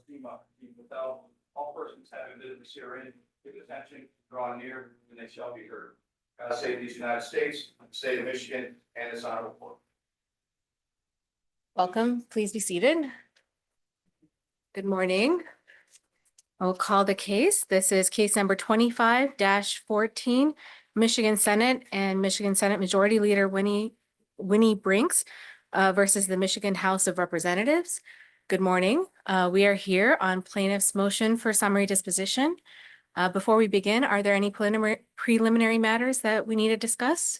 SEMA, without all persons having business herein, give attention, draw near, and they shall be heard. God save these United States, the state of Michigan, and this honorable court. Welcome. Please be seated. Good morning. I'll call the case. This is case number 25-14, Michigan Senate and Michigan Senate Majority Leader Winnie Brinks versus the Michigan House of Representatives. Good morning. We are here on plaintiff's motion for summary disposition. Before we begin, are there any preliminary matters that we need to discuss?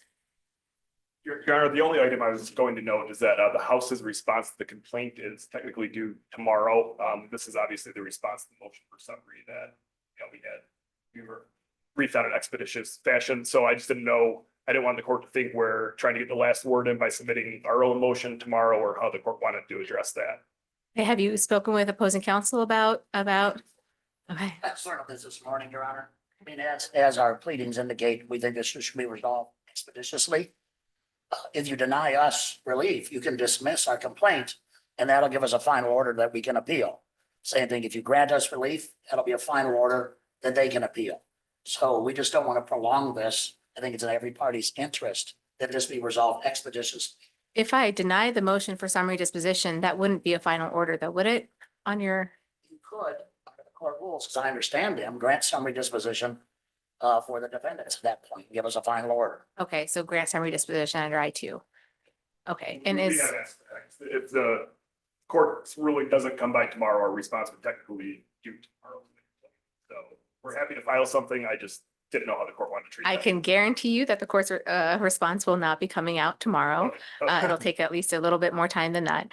Your Honor, the only item I was going to note is that the House's response to the complaint is technically due tomorrow. This is obviously the response to the motion for summary that we were briefed out in expeditious fashion. So I just didn't know. I didn't want the court to think we're trying to get the last word in by submitting our own motion tomorrow, or how the court wanted to address that. Have you spoken with opposing counsel about? Okay. That's sort of this morning, Your Honor. I mean, as our pleadings indicate, we think this should be resolved expeditiously. If you deny us relief, you can dismiss our complaint, and that'll give us a final order that we can appeal. Same thing, if you grant us relief, that'll be a final order that they can appeal. So we just don't want to prolong this. I think it's in every party's interest that this be resolved expeditiously. If I deny the motion for summary disposition, that wouldn't be a final order though, would it? On your, You could, under the court rules, as I understand them, grant summary disposition for the defendants at that point, give us a final order. okay, so grant summary disposition under I-2. Okay, and We is, have asked that. If the court's ruling doesn't come by tomorrow, our response would technically be due tomorrow. So we're happy to file something. I just didn't know how the court wanted to treat I that. can guarantee you that the court's response will not be coming out tomorrow. It'll take at least a little bit more time than that.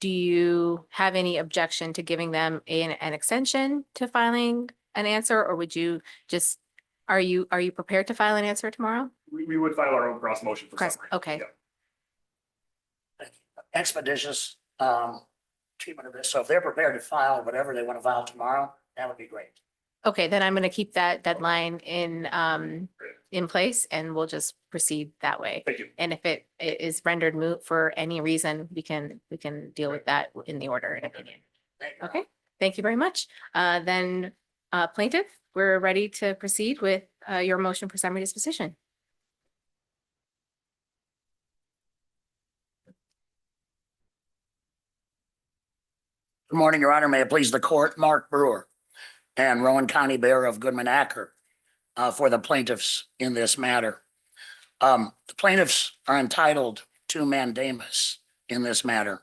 Do you have any objection to giving them an extension to filing an answer, or would you just, are you prepared to file an answer tomorrow? We would file our own cross motion for summary. Okay. Yeah. Expeditious treatment of this. So if they're prepared to file whatever they want to file tomorrow, that would be great. Okay, then I'm going to keep that deadline in place, and we'll just proceed that way. Thank you. And if it is rendered moot for any reason, we can deal with that in the order and opinion. Thank you. Okay, thank you very much. Then plaintiff, we're ready to proceed with your motion for summary disposition. Good morning, Your Honor. May it please the court, Mark Brewer and Rowan County Bear of Goodman Acker for the plaintiffs in this matter. The plaintiffs are entitled to mandamus in this matter.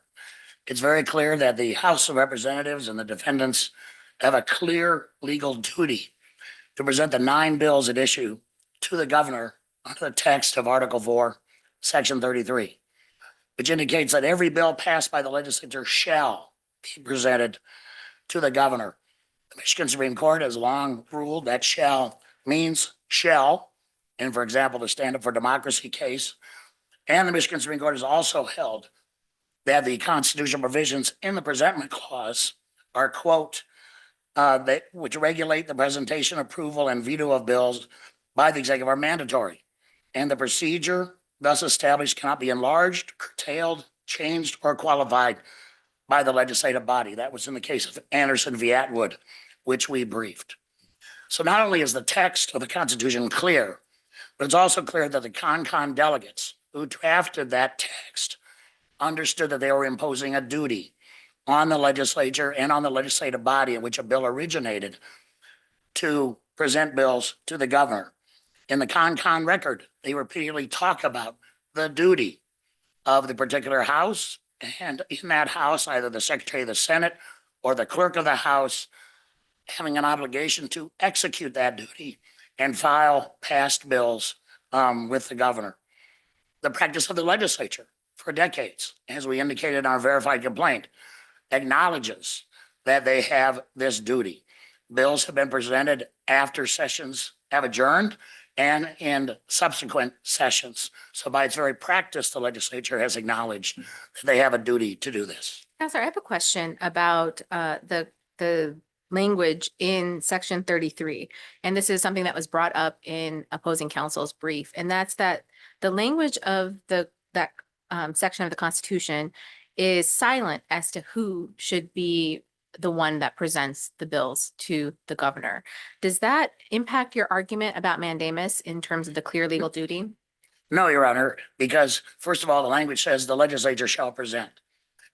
It's very clear that the House of Representatives and the defendants have a clear legal duty to present the 9 bills at issue to the governor under the text of Article 4, Section 33, which indicates that every bill passed by the legislature shall be presented to the governor. The Michigan Supreme Court has long ruled that shall means shall, and for example, the Stand Up for Democracy case. And the Michigan Supreme Court has also held that the constitutional provisions in the presentment clause are, quote, which regulate the presentation, approval, and veto of bills by the executive are mandatory. And the procedure thus established cannot be enlarged, curtailed, changed, or qualified by the legislative body. That was in the case of Anderson v. Atwood, which we briefed. So not only is the text of the Constitution clear, but it's also clear that the CONCON delegates who drafted that text understood that they were imposing a duty on the legislature and on the legislative body in which a bill originated to present bills to the governor. In the CONCON record, they repeatedly talk about the duty of the particular house, and in that house, either the Secretary of the Senate or the Clerk of the House having an obligation to execute that duty and file passed bills with the governor. The practice of the legislature for decades, as we indicated in our verified complaint, acknowledges that they have this duty. Bills have been presented after sessions have adjourned and in subsequent sessions. So by its very practice, the legislature has acknowledged that they have a duty to do this. Counselor, I have a question about the language in Section 33. And this is something that was brought up in opposing counsel's brief. And that's that the language of that section of the Constitution is silent as to who should be the one that presents the bills to the governor. Does that impact your argument about mandamus in terms of the clear legal duty? No, Your Honor, because first of all, the language says the legislature shall present.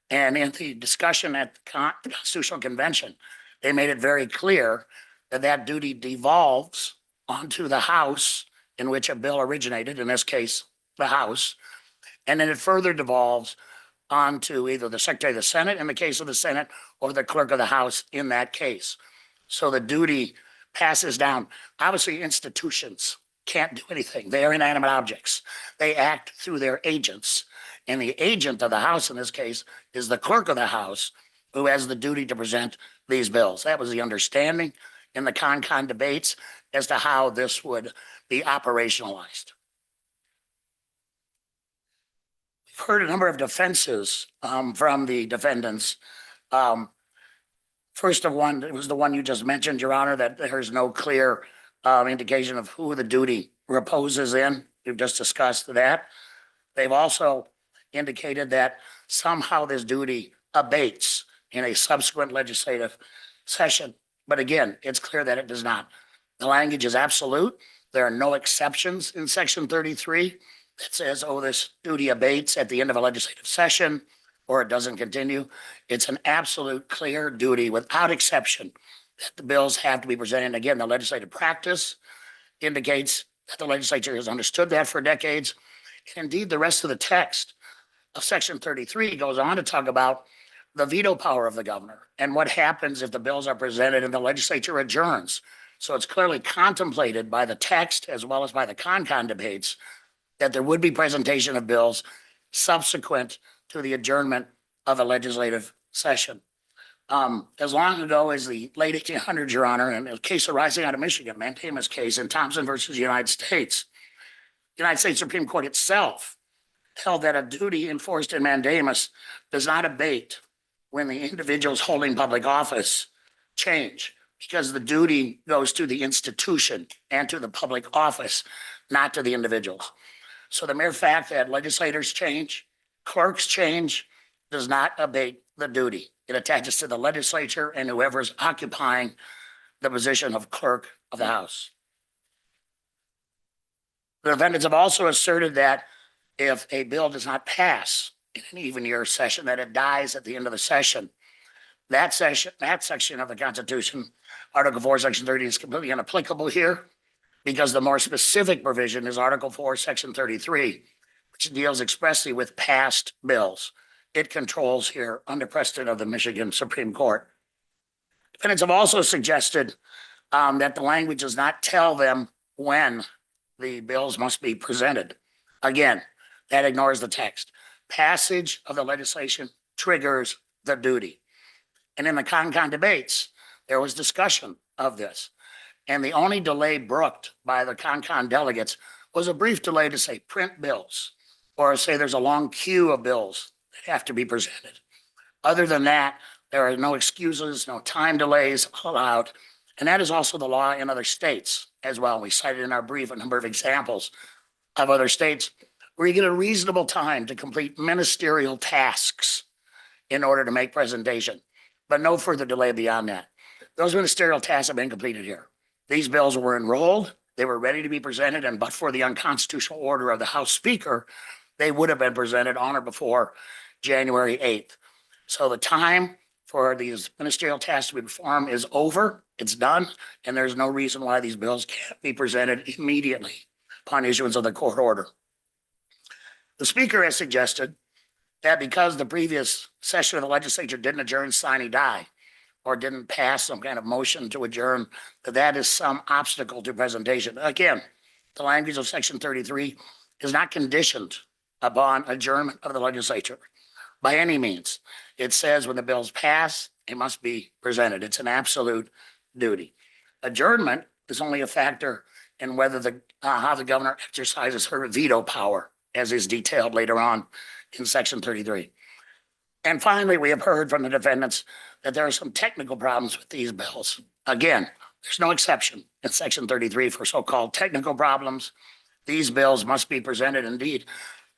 And in the discussion at the Constitutional Convention, they made it very clear that that duty devolves onto the House in which a bill originated, in this case, the House. And then it further devolves onto either the Secretary of the Senate in the case of the Senate or the Clerk of the House in that case. So the duty passes down. Obviously, institutions can't do anything. They are inanimate objects. They act through their agents. And the agent of the House in this case is the Clerk of the House, who has the duty to present these bills. That was the understanding in the con debates as to how this would be operationalized. We've heard a number of defenses from the defendants. First of one, it was the one you just mentioned, Your Honor, that there's no clear indication of who the duty reposes in. We've just discussed that. They've also indicated that somehow this duty abates in a subsequent legislative session. But again, it's clear that it does not. The language is absolute. There are no exceptions in Section 33 that says, oh, this duty abates at the end of a legislative session or it doesn't continue. It's an absolute clear duty without exception that the bills have to be presented. And again, the legislative practice indicates that the legislature has understood that for decades. And indeed, the rest of the text of Section 33 goes on to talk about the veto power of the governor and what happens if the bills are presented and the legislature adjourns. So it's clearly contemplated by the text as well as by the con debates that there would be presentation of bills subsequent to the adjournment of a legislative session. As long ago as the late 1800s, Your Honor, in a case arising out of Michigan, Mandamus case in Thompson versus United States, the United States Supreme Court itself held that a duty enforced in mandamus does not abate when the individuals holding public office change, because the duty goes to the institution and to the public office, not to the individuals. So the mere fact that legislators change, clerks change, does not abate the duty. It attaches to the legislature and whoever's occupying the position of clerk of the House. The defendants have also asserted that if a bill does not pass in an even year session, that it dies at the end of the session. That section of the Constitution, Article 4, Section 30, is completely inapplicable here because the more specific provision is Article 4, Section 33, which deals expressly with passed bills. It controls here under precedent of the Michigan Supreme Court. Defendants have also suggested that the language does not tell them when the bills must be presented. Again, that ignores the text. Passage of the legislation triggers the duty. And in the con debates, there was discussion of this. And the only delay brooked by the con delegates was a brief delay to say print bills or say there's a long queue of bills that have to be presented. Other than that, there are no excuses, no time delays allowed. And that is also the law in other states as well. We cited in our brief a number of examples of other states where you get a reasonable time to complete ministerial tasks in order to make presentation, but no further delay beyond that. Those ministerial tasks have been completed here. These bills were enrolled, they were ready to be presented, and but for the unconstitutional order of the House Speaker, they would have been presented on or before January 8th. So the time for these ministerial tasks to be performed is over, it's done, and there's no reason why these bills can't be presented immediately upon issuance of the court order. The Speaker has suggested that because the previous session of the legislature didn't adjourn sine die, or didn't pass some kind of motion to adjourn, that is some obstacle to presentation. Again, the language of Section 33 is not conditioned upon adjournment of the legislature by any means. It says when the bills pass, it must be presented. It's an absolute duty. Adjournment is only a factor in whether how the governor exercises her veto power, as is detailed later on in Section 33. And finally, we have heard from the defendants that there are some technical problems with these bills. Again, there's no exception in Section 33 for so-called technical problems. These bills must be presented. Indeed,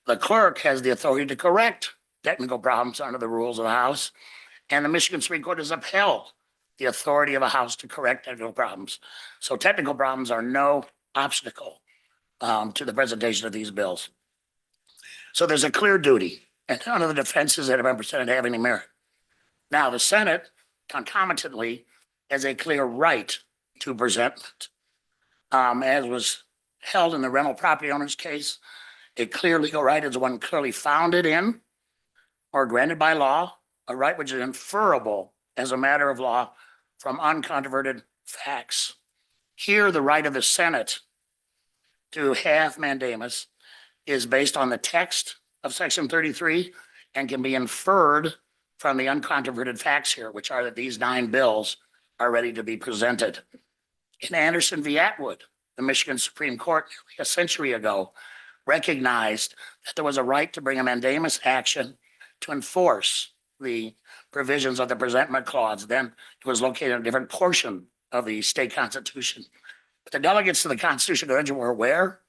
the clerk has the authority to correct technical problems under the rules of the House. And the Michigan Supreme Court has upheld the authority of a House to correct technical problems. So technical problems are no obstacle to the presentation of these bills. So there's a clear duty, and none of the defenses that have been presented have any merit. Now, the Senate concomitantly has a clear right to presentment. As was held in the rental property owner's case, a clear legal right is one clearly founded in or granted by law, a right which is inferable as a matter of law from uncontroverted facts. Here, the right of the Senate to have mandamus is based on the text of Section 33 and can be inferred from the uncontroverted facts here, which are that these 9 bills are ready to be presented. In Anderson v. Atwood, the Michigan Supreme Court nearly a century ago recognized that there was a right to bring a mandamus action to enforce the provisions of the presentment clause. Then it was located in a different portion of the state constitution. But the delegates to the Constitutional Convention were aware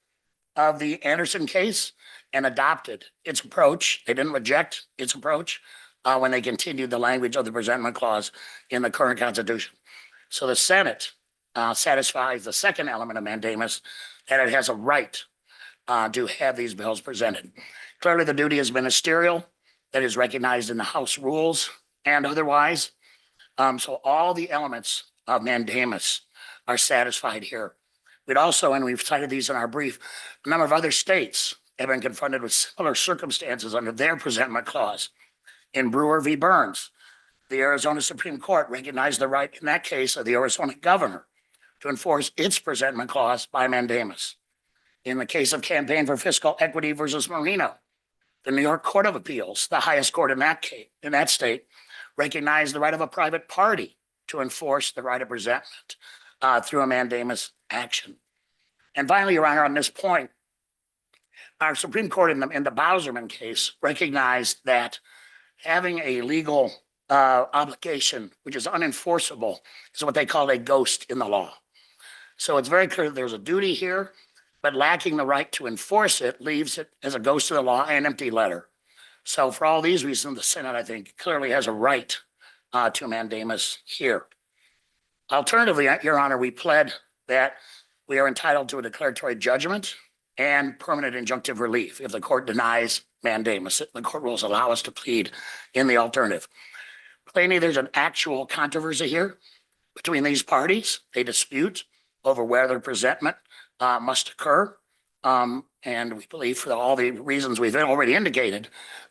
of the Anderson case and adopted its approach. They didn't reject its approach when they continued the language of the presentment clause in the current Constitution. So the Senate satisfies the second element of mandamus, that it has a right to have these bills presented. Clearly, the duty is ministerial, that is recognized in the House rules and otherwise. So all the elements of mandamus are satisfied here. We'd also, and we've cited these in our brief, a number of other states have been confronted with similar circumstances under their presentment clause. In Brewer v. Burns, the Arizona Supreme Court recognized the right in that case of the Arizona governor to enforce its presentment clause by mandamus. In the case of Campaign for Fiscal Equity versus Marino, the New York Court of Appeals, the highest court in that case, in that state, recognized the right of a private party to enforce the right of presentment through a mandamus action. And finally, Your Honor, on this point, our Supreme Court in the Bowserman case recognized that having a legal obligation, which is unenforceable, is what they call a ghost in the law. So it's very clear that there's a duty here, but lacking the right to enforce it leaves it as a ghost of the law and an empty letter. So for all these reasons, the Senate, I think, clearly has a right to mandamus here. Alternatively, Your Honor, we pled that we are entitled to a declaratory judgment and permanent injunctive relief if the court denies mandamus. The court rules allow us to plead in the alternative. Plainly, there's an actual controversy here between these parties. They dispute over whether presentment must occur. And we believe, for all the reasons we've already indicated,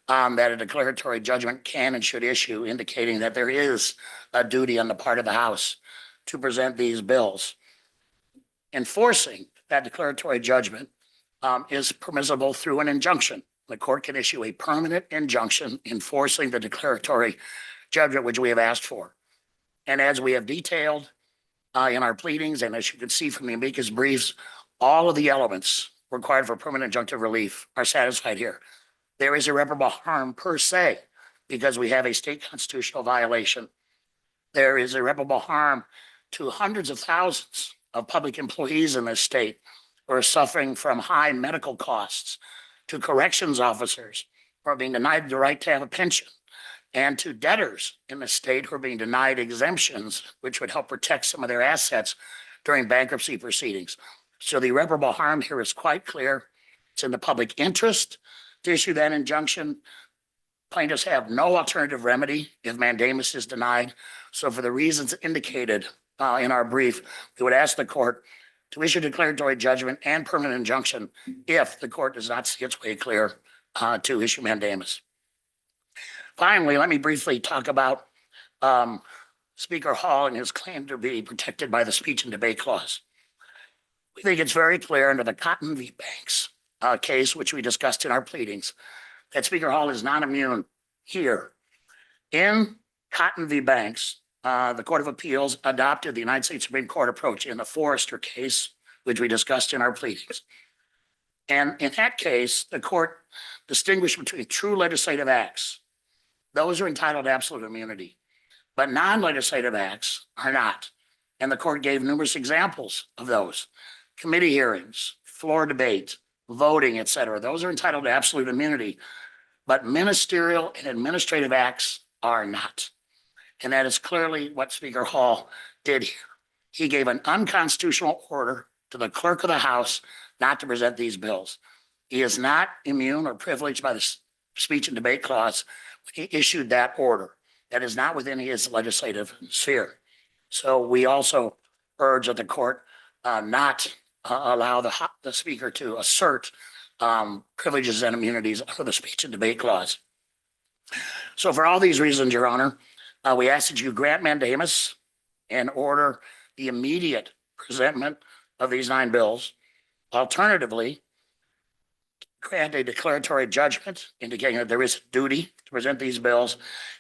that a declaratory judgment can and should issue, indicating that there is a duty on the part of the House to present these bills. Enforcing that declaratory judgment is permissible through an injunction. The court can issue a permanent injunction enforcing the declaratory judgment which we have asked for. And as we have detailed in our pleadings, and as you can see from the amicus briefs, all of the elements required for permanent injunctive relief are satisfied here. There is irreparable harm per se because we have a state constitutional violation. There is irreparable harm to hundreds of thousands of public employees in this state who are suffering from high medical costs, to corrections officers who are being denied the right to have a pension, and to debtors in the state who are being denied exemptions, which would help protect some of their assets during bankruptcy proceedings. So the irreparable harm here is quite clear. It's in the public interest to issue that injunction. Plaintiffs have no alternative remedy if mandamus is denied. So for the reasons indicated in our brief, we would ask the court to issue declaratory judgment and permanent injunction if the court does not see its way clear to issue mandamus. Finally, let me briefly talk about Speaker Hall and his claim to be protected by the speech and debate clause. We think it's very clear under the Cotton v. Banks case, which we discussed in our pleadings, that Speaker Hall is not immune here. In Cotton v. Banks, the Court of Appeals adopted the United States Supreme Court approach in the Forrester case, which we discussed in our pleadings. And in that case, the court distinguished between true legislative acts. Those are entitled to absolute immunity, but non-legislative acts are not. And the court gave numerous examples of those. Committee hearings, floor debate, voting, et cetera. Those are entitled to absolute immunity, but ministerial and administrative acts are not. And that is clearly what Speaker Hall did here. He gave an unconstitutional order to the clerk of the House not to present these bills. He is not immune or privileged by the speech and debate clause when he issued that order. That is not within his legislative sphere. So we also urge that the court not allow the speaker to assert privileges and immunities under the speech and debate clause. So for all these reasons, Your Honor, we ask that you grant mandamus and order the immediate presentment of these 9 bills. Alternatively, grant a declaratory judgment indicating that there is a duty to present these bills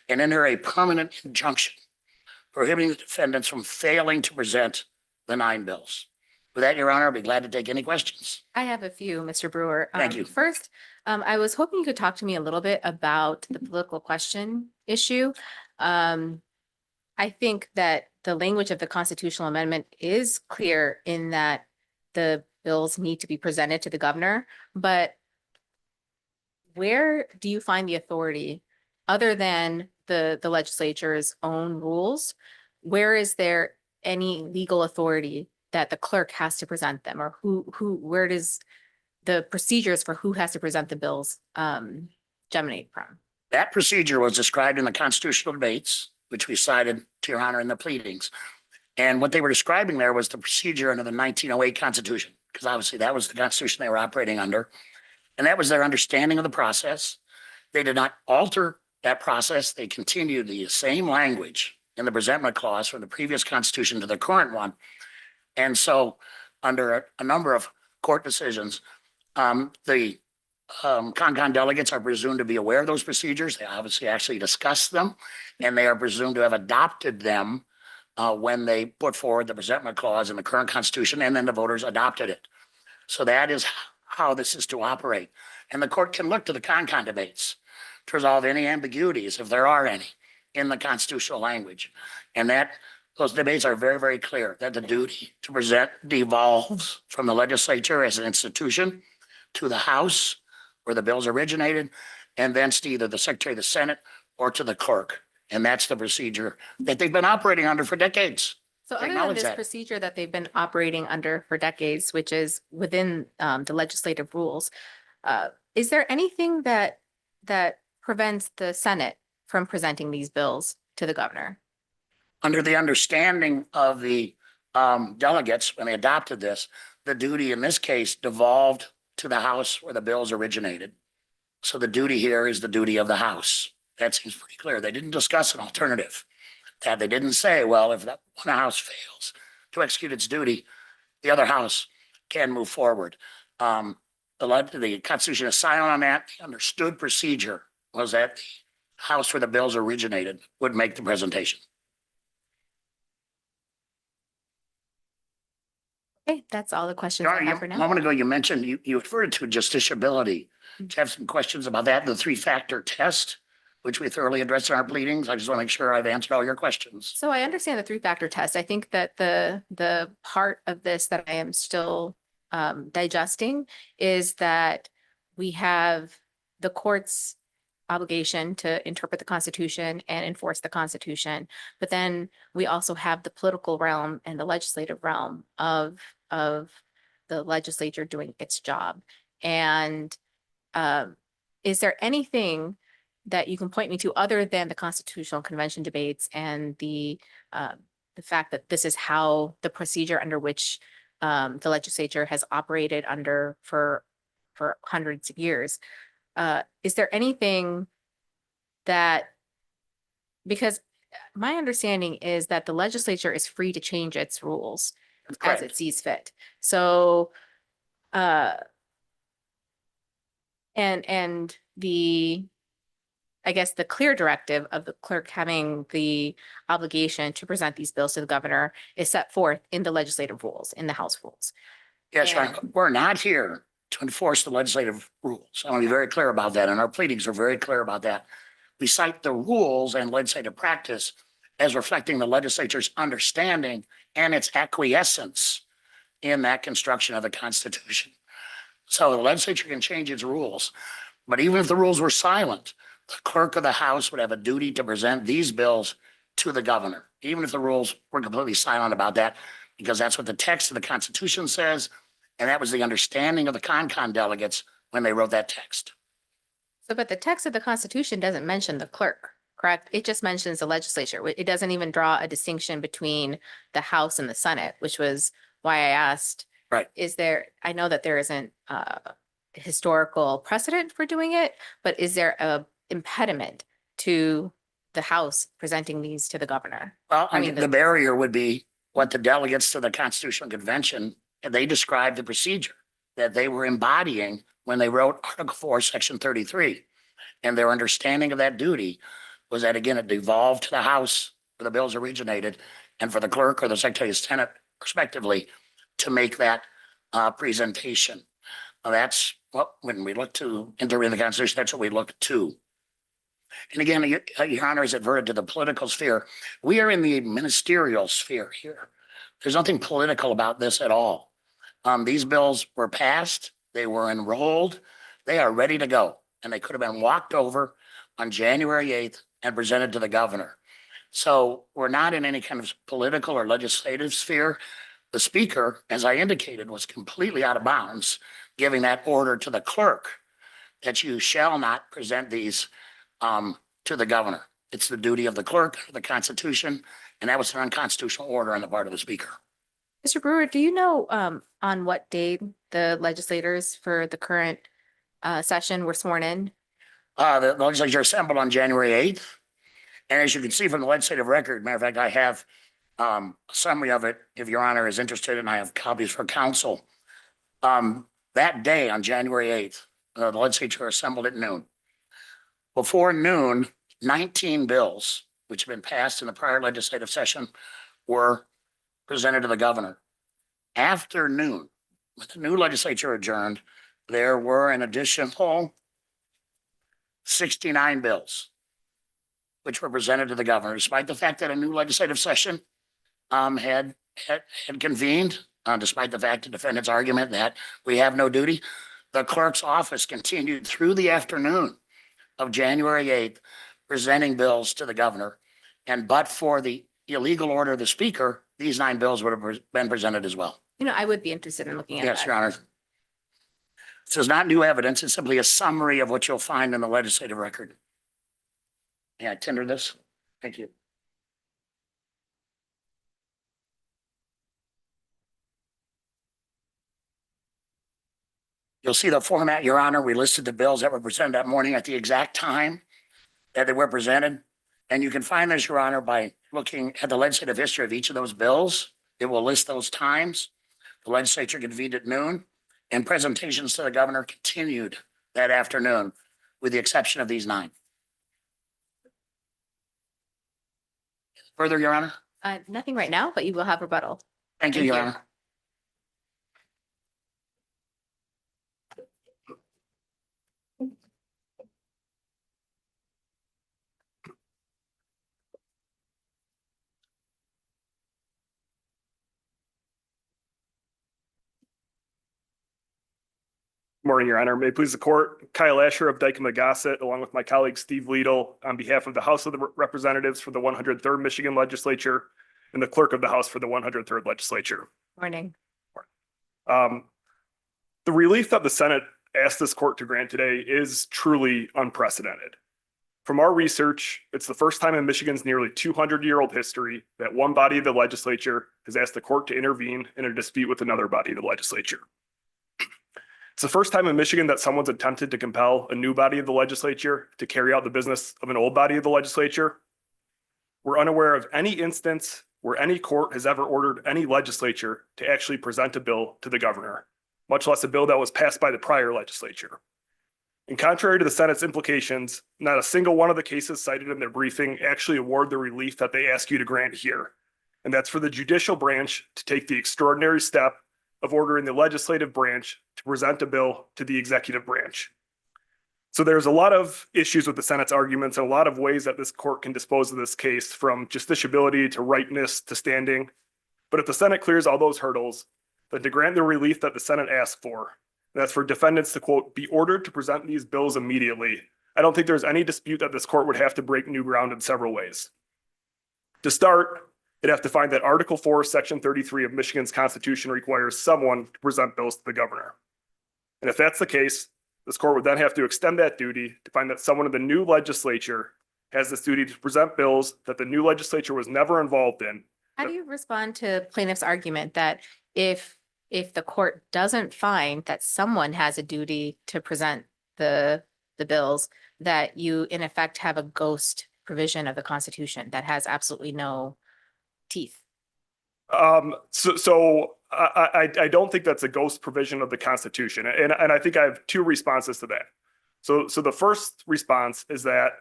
and enter a permanent injunction prohibiting the defendants from failing to present the 9 bills. With that, Your Honor, I'll be glad to take any questions. I have a few, Mr. Brewer. Thank you. First, I was hoping you could talk to me a little bit about the political question issue. I think that the language of the constitutional amendment is clear in that the bills need to be presented to the governor, but where do you find the authority other than the legislature's own rules? Where is there any legal authority that the clerk has to present them, or where does the procedures for who has to present the bills geminate from? That procedure was described in the constitutional debates, which we cited to Your Honor in the pleadings. And what they were describing there was the procedure under the 1908 Constitution, because obviously that was the Constitution they were operating under. And that was their understanding of the process. They did not alter that process. They continued the same language in the presentment clause from the previous Constitution to the current one. And so under a number of court decisions, the CONCON delegates are presumed to be aware of those procedures. They obviously actually discuss them, and they are presumed to have adopted them when they put forward the presentment clause in the current Constitution, and then the voters adopted it. So that is how this is to operate. And the court can look to the CONCON debates to resolve any ambiguities, if there are any, in the constitutional language. And those debates are very, very clear that the duty to present devolves from the legislature as an institution to the House where the bills originated, and then to either the Secretary of the Senate or to the clerk. And that's the procedure that they've been operating under for decades. So other than Acknowledge this that. procedure that they've been operating under for decades, which is within the legislative rules, is there anything that prevents the Senate from presenting these bills to the governor? Under the understanding of the delegates, when they adopted this, the duty in this case devolved to the House where the bills originated. So the duty here is the duty of the House. That seems pretty clear. They didn't discuss an alternative. That they didn't say, well, if that one house fails to execute its duty, the other house can move forward. The Constitution is silent on that. The understood procedure was that the house where the bills originated would make the presentation. Okay, that's all the questions Your I Honor, have for a now. moment ago, you mentioned, you referred to justiciability. Do you have some questions about that, the 3-factor test, which we thoroughly addressed in our pleadings? I just want to make sure I've answered all your questions. So I understand the 3-factor test. I think that the part of this that I am still digesting is that we have the court's obligation to interpret the Constitution and enforce the Constitution. But then we also have the political realm and the legislative realm of the legislature doing its job. And is there anything that you can point me to other than the Constitutional Convention debates and the fact that this is how the procedure under which the legislature has operated under for hundreds of years? Is there anything that, because my understanding is that the legislature is free to change its rules as it sees fit. So, and I guess the clear directive of the clerk having the obligation to present these bills to the governor is set forth in the legislative rules, in the House rules. Yes, Your Honor, we're not here to enforce the legislative rules. I want to be very clear about that, and our pleadings are very clear about that. We cite the rules and legislative practice as reflecting the legislature's understanding and its acquiescence in that construction of the Constitution. So the legislature can change its rules, but even if the rules were silent, the clerk of the House would have a duty to present these bills to the governor, even if the rules were completely silent about that, because that's what the text of the Constitution says. And that was the understanding of the CONCON delegates when they wrote that text. So, but the text of the Constitution doesn't mention the clerk, correct? It just mentions the legislature. It doesn't even draw a distinction between the House and the Senate, which was why I asked. Right. Is there, I know that there isn't a historical precedent for doing it, but is there a impediment to the House presenting these to the governor? Well, I I mean, mean, the barrier would be what the delegates to the Constitutional Convention, and they described the procedure that they were embodying when they wrote Article 4, Section 33. And their understanding of that duty was that, again, it devolved to the House where the bills originated, and for the clerk or the Secretary of Senate, respectively, to make that presentation. That's what, when we look to enter in the Constitution, that's what we look to. And again, your Honor is adverted to the political sphere. We are in the ministerial sphere here. There's nothing political about this at all. These bills were passed, they were enrolled, they are ready to go. And they could have been walked over on January 8th and presented to the governor. So we're not in any kind of political or legislative sphere. The speaker, as I indicated, was completely out of bounds, giving that order to the clerk that you shall not present these to the governor. It's the duty of the clerk, the Constitution, and that was an unconstitutional order on the part of the speaker. Mr. Brewer, do you know on what date the legislators for the current session were sworn in? The legislature assembled on January 8th. And as you can see from the legislative record, matter of fact, I have a summary of it, if your honor is interested, and I have copies for council. That day on January 8th, the legislature assembled at noon. Before noon, 19 bills, which have been passed in the prior legislative session, were presented to the governor. After noon, with the new legislature adjourned, there were an additional 69 bills, which were presented to the governor, despite the fact that a new legislative session had convened, despite the fact the defendant's argument that we have no duty. The clerk's office continued through the afternoon of January 8th, presenting bills to the governor. And but for the illegal order of the speaker, these 9 bills would have been presented as well. You know, I would be interested in looking at Yes, that. your honor. This is not new evidence. It's simply a summary of what you'll find in the legislative record. Yeah, I tender this. Thank you. You'll see the format, your honor. We listed the bills that were presented that morning at the exact time that they were presented. And you can find this, your honor, by looking at the legislative history of each of those bills. It will list those times. The legislature convened at noon, and presentations to the governor continued that afternoon, with the exception of these 9. Further, your honor? Nothing right now, but you will have rebuttal. Thank you, Thank your you. honor. Morning, Your Honor. May it please the court, Kyle Asher of Dykema Gossett, along with my colleague Steve Liedel, on behalf of the House of the Representatives for the 103rd Michigan Legislature and the Clerk of the House for the 103rd Legislature. Morning. The relief that the Senate asked this court to grant today is truly unprecedented. From our research, it's the first time in Michigan's nearly 200-year-old history that one body of the legislature has asked the court to intervene in a dispute with another body of the legislature. It's the first time in Michigan that someone's attempted to compel a new body of the legislature to carry out the business of an old body of the legislature. We're unaware of any instance where any court has ever ordered any legislature to actually present a bill to the governor, much less a bill that was passed by the prior legislature. And contrary to the Senate's implications, not a single one of the cases cited in their briefing actually award the relief that they ask you to grant here. And that's for the judicial branch to take the extraordinary step of ordering the legislative branch to present a bill to the executive branch. So there's a lot of issues with the Senate's arguments and a lot of ways that this court can dispose of this case, from justiciability to rightness to standing. But if the Senate clears all those hurdles, then to grant the relief that the Senate asked for, that's for defendants to, quote, be ordered to present these bills immediately, I don't think there's any dispute that this court would have to break new ground in several ways. To start, it'd have to find that Article 4, Section 33 of Michigan's Constitution requires someone to present bills to the governor. And if that's the case, this court would then have to extend that duty to find that someone in the new legislature has this duty to present bills that the new legislature was never involved in. How do you respond to plaintiff's argument that if the court doesn't find that someone has a duty to present the bills, that you in effect have a ghost provision of the Constitution that has absolutely no teeth? So I don't think that's a ghost provision of the Constitution. And I think I have two responses to that. So the first response is that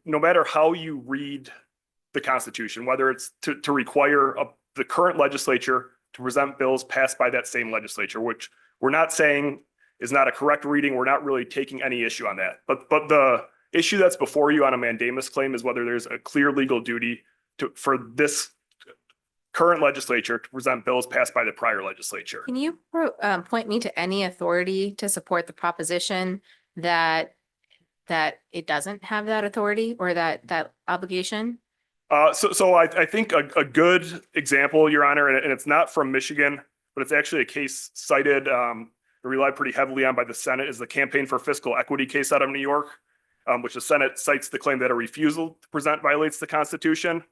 no matter how you read the Constitution, whether it's to require the current legislature to present bills passed by that same legislature, which we're not saying is not a correct reading. We're not really taking any issue on that. But the issue that's before you on a mandamus claim is whether there's a clear legal duty for this current legislature to present bills passed by the prior legislature. Can you point me to any authority to support the proposition that it doesn't have that authority or that obligation? So I think a good example, Your Honor, and it's not from Michigan, but it's actually a case cited, relied pretty heavily on by the Senate, is the Campaign for Fiscal Equity case out of New York, which the Senate cites the claim that a refusal to present violates the Constitution.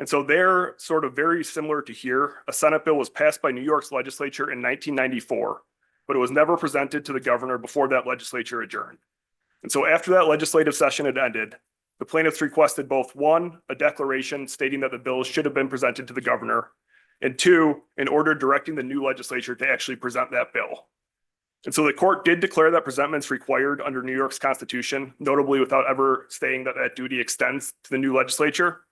And so they're sort of very similar to here. A Senate bill was passed by New York's legislature in 1994, but it was never presented to the governor before that legislature adjourned. And so after that legislative session had ended, the plaintiffs requested both one, a declaration stating that the bills should have been presented to the governor, and two, an order directing the new legislature to actually present that bill. And so the court did declare that presentment's required under New York's Constitution, notably without ever stating that that duty extends to the new legislature.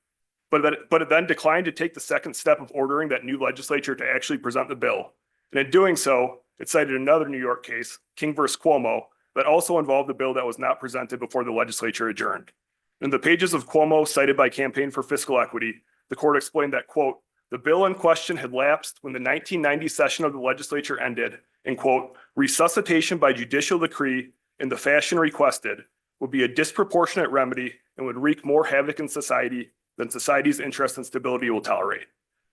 But it then declined to take the second step of ordering that new legislature to actually present the bill. And in doing so, it cited another New York case, King versus Cuomo, that also involved a bill that was not presented before the legislature adjourned. In the pages of Cuomo cited by Campaign for Fiscal Equity, the court explained that, quote, the bill in question had lapsed when the 1990 session of the legislature ended, and, quote, resuscitation by judicial decree in the fashion requested would be a disproportionate remedy and would wreak more havoc in society than society's interest and stability will tolerate.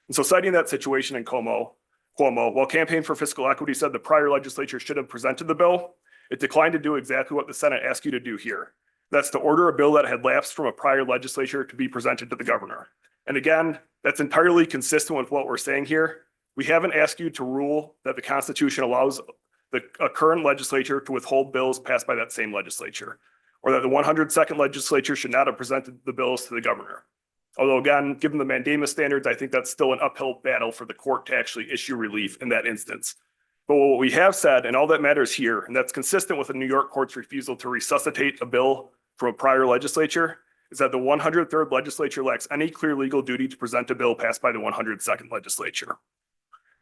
And so citing that situation in Cuomo, while Campaign for Fiscal Equity said the prior legislature should have presented the bill, it declined to do exactly what the Senate asked you to do here. That's to order a bill that had lapsed from a prior legislature to be presented to the governor. And again, that's entirely consistent with what we're saying here. We haven't asked you to rule that the Constitution allows a current legislature to withhold bills passed by that same legislature, or that the 102nd legislature should not have presented the bills to the governor. Although again, given the mandamus standards, I think that's still an uphill battle for the court to actually issue relief in that instance. But what we have said, and all that matters here, and that's consistent with the New York court's refusal to resuscitate a bill from a prior legislature, is that the 103rd legislature lacks any clear legal duty to present a bill passed by the 102nd legislature.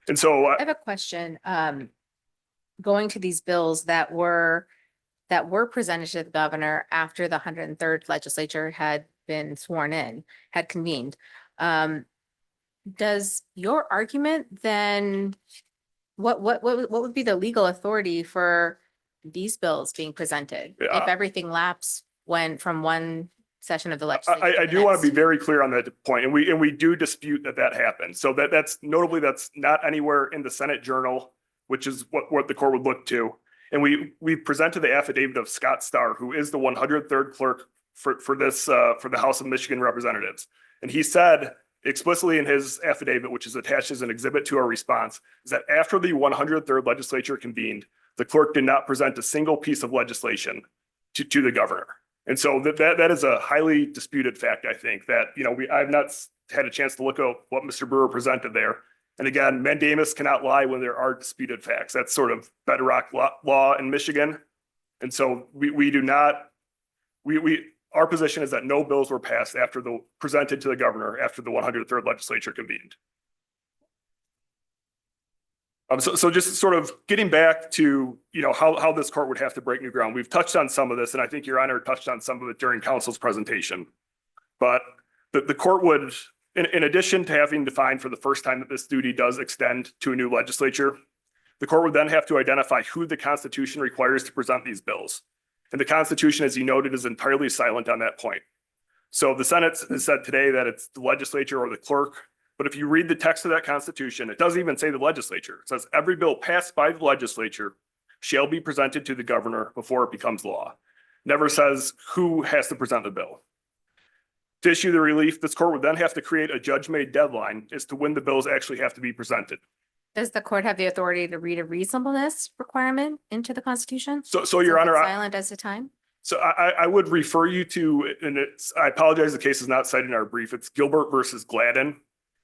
And so I have a question, going to these bills that were presented to the governor after the 103rd legislature had been sworn in, had convened. Does your argument then, what would be the legal authority for these bills being presented? If everything lapsed from one session of the legislature? I do want to be very clear on that point, and we do dispute that happened. So that's notably, that's not anywhere in the Senate Journal, which is what the court would look to. And we presented the affidavit of Scott Starr, who is the 103rd clerk for the House of Michigan Representatives. And he said explicitly in his affidavit, which is attached as an exhibit to our response, is that after the 103rd legislature convened, the clerk did not present a single piece of legislation to the governor. And so that is a highly disputed fact, I think, that, I've not had a chance to look at what Mr. Brewer presented there. And again, mandamus cannot lie when there are disputed facts. That's sort of bedrock law in Michigan. And so our position is that no bills were passed presented to the governor after the 103rd legislature convened. So just sort of getting back to, how this court would have to break new ground. We've touched on some of this, and I think Your Honor touched on some of it during counsel's presentation. But the court would, in addition to having defined for the first time that this duty does extend to a new legislature, the court would then have to identify who the Constitution requires to present these bills. And the Constitution, as you noted, is entirely silent on that point. So the Senate has said today that it's the legislature or the clerk. But if you read the text of that constitution, it doesn't even say the legislature. It says every bill passed by the legislature shall be presented to the governor before it becomes law. Never says who has to present the bill. To issue the relief, this court would then have to create a judge-made deadline as to when the bills actually have to be presented. Does the court have the authority to read a reasonableness requirement into the Constitution? So Your Is it Honor, silent as to time? so I would refer you to, and I apologize, the case is not cited in our brief. It's Gilbert versus Gladden.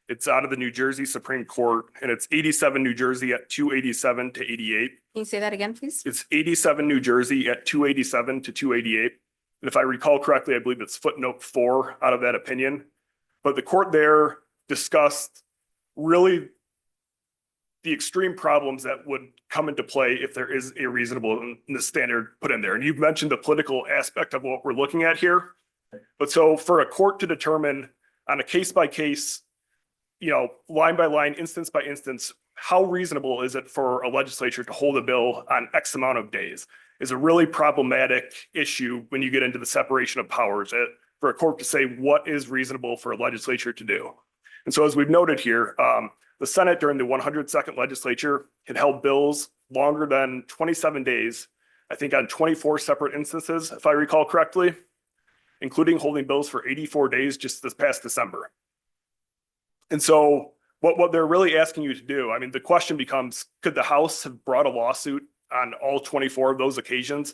It's out of the New Jersey Supreme Court, and it's 87 New Jersey at 287 to 88. Can you say that again, please? It's 87 New Jersey at 287 to 288. And if I recall correctly, I believe it's footnote 4 out of that opinion. But the court there discussed really the extreme problems that would come into play if there is a reasonable standard put in there. And you've mentioned the political aspect of what we're looking at here. But so for a court to determine on a case by case, line by line, instance by instance, how reasonable is it for a legislature to hold a bill on X amount of days is a really problematic issue when you get into the separation of powers, for a court to say what is reasonable for a legislature to do. And so as we've noted here, the Senate during the 102nd legislature had held bills longer than 27 days, I think on 24 separate instances, if I recall correctly, including holding bills for 84 days just this past December. And so what they're really asking you to do, I mean, the question becomes, could the House have brought a lawsuit on all 24 of those occasions?